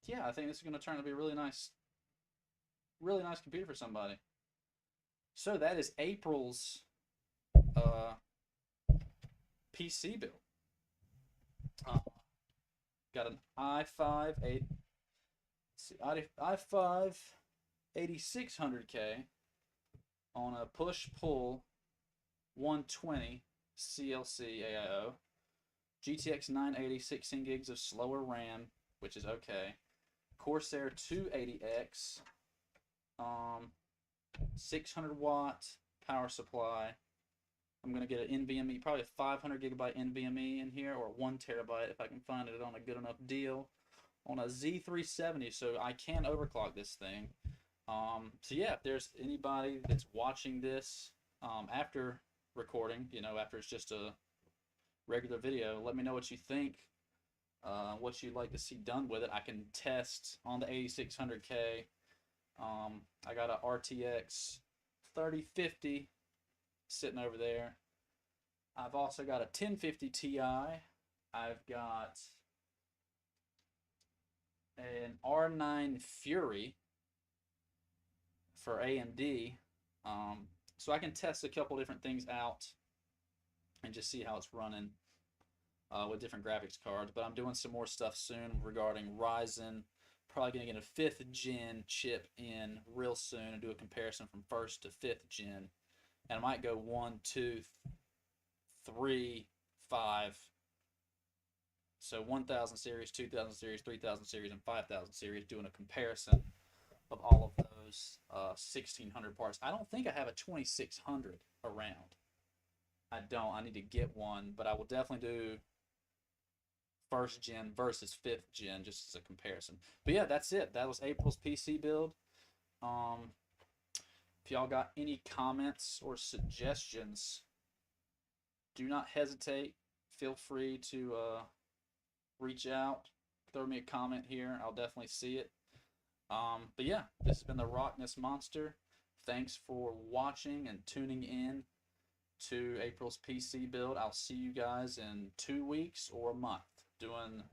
Yeah, I think this is going to turn out to be a really nice computer for somebody. So that is April's PC build. Got an i5 8600K on a push-pull 120 CLC AIO. GTX 980, 16 gigs of slower RAM, which is okay. Corsair 280X, 600 watt power supply. I'm going to get an NVMe, probably a 500 gigabyte NVMe in here, or 1 terabyte if I can find it on a good enough deal, on a Z370, so I can overclock this thing. So yeah, if there's anybody that's watching this after recording, you know, after it's just a regular video, let me know what you think, what you'd like to see done with it. I can test on the 8600K. I got a RTX 3050 sitting over there. I've also got a 1050 Ti. I've got an R9 Fury for AMD. So I can test a couple different things out and just see how it's running with different graphics cards. But I'm doing some more stuff soon regarding Ryzen. Probably going to get a 5th gen chip in real soon and do a comparison from 1st to 5th gen. And I might go 1, 2, 3, 5. So 1000 series, 2000 series, 3000 series, and 5000 series, doing a comparison of all of those 1600 parts. I don't think I have a 2600 around. I don't. I need to get one, but I will definitely do 1st gen versus 5th gen just as a comparison. But yeah, that's it. That was April's PC build. If y'all got any comments or suggestions, do not hesitate. Feel free to reach out, throw me a comment here. I'll definitely see it. But yeah, this has been the Rockness Monster. Thanks for watching and tuning in to April's PC build. I'll see you guys in 2 weeks or a month doing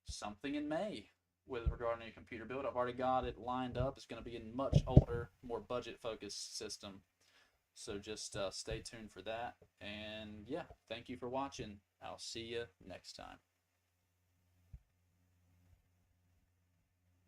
something in May with regarding a computer build. I've already got it lined up. It's going to be a much older, more budget-focused system. So just stay tuned for that. And yeah, thank you for watching. I'll see you next time.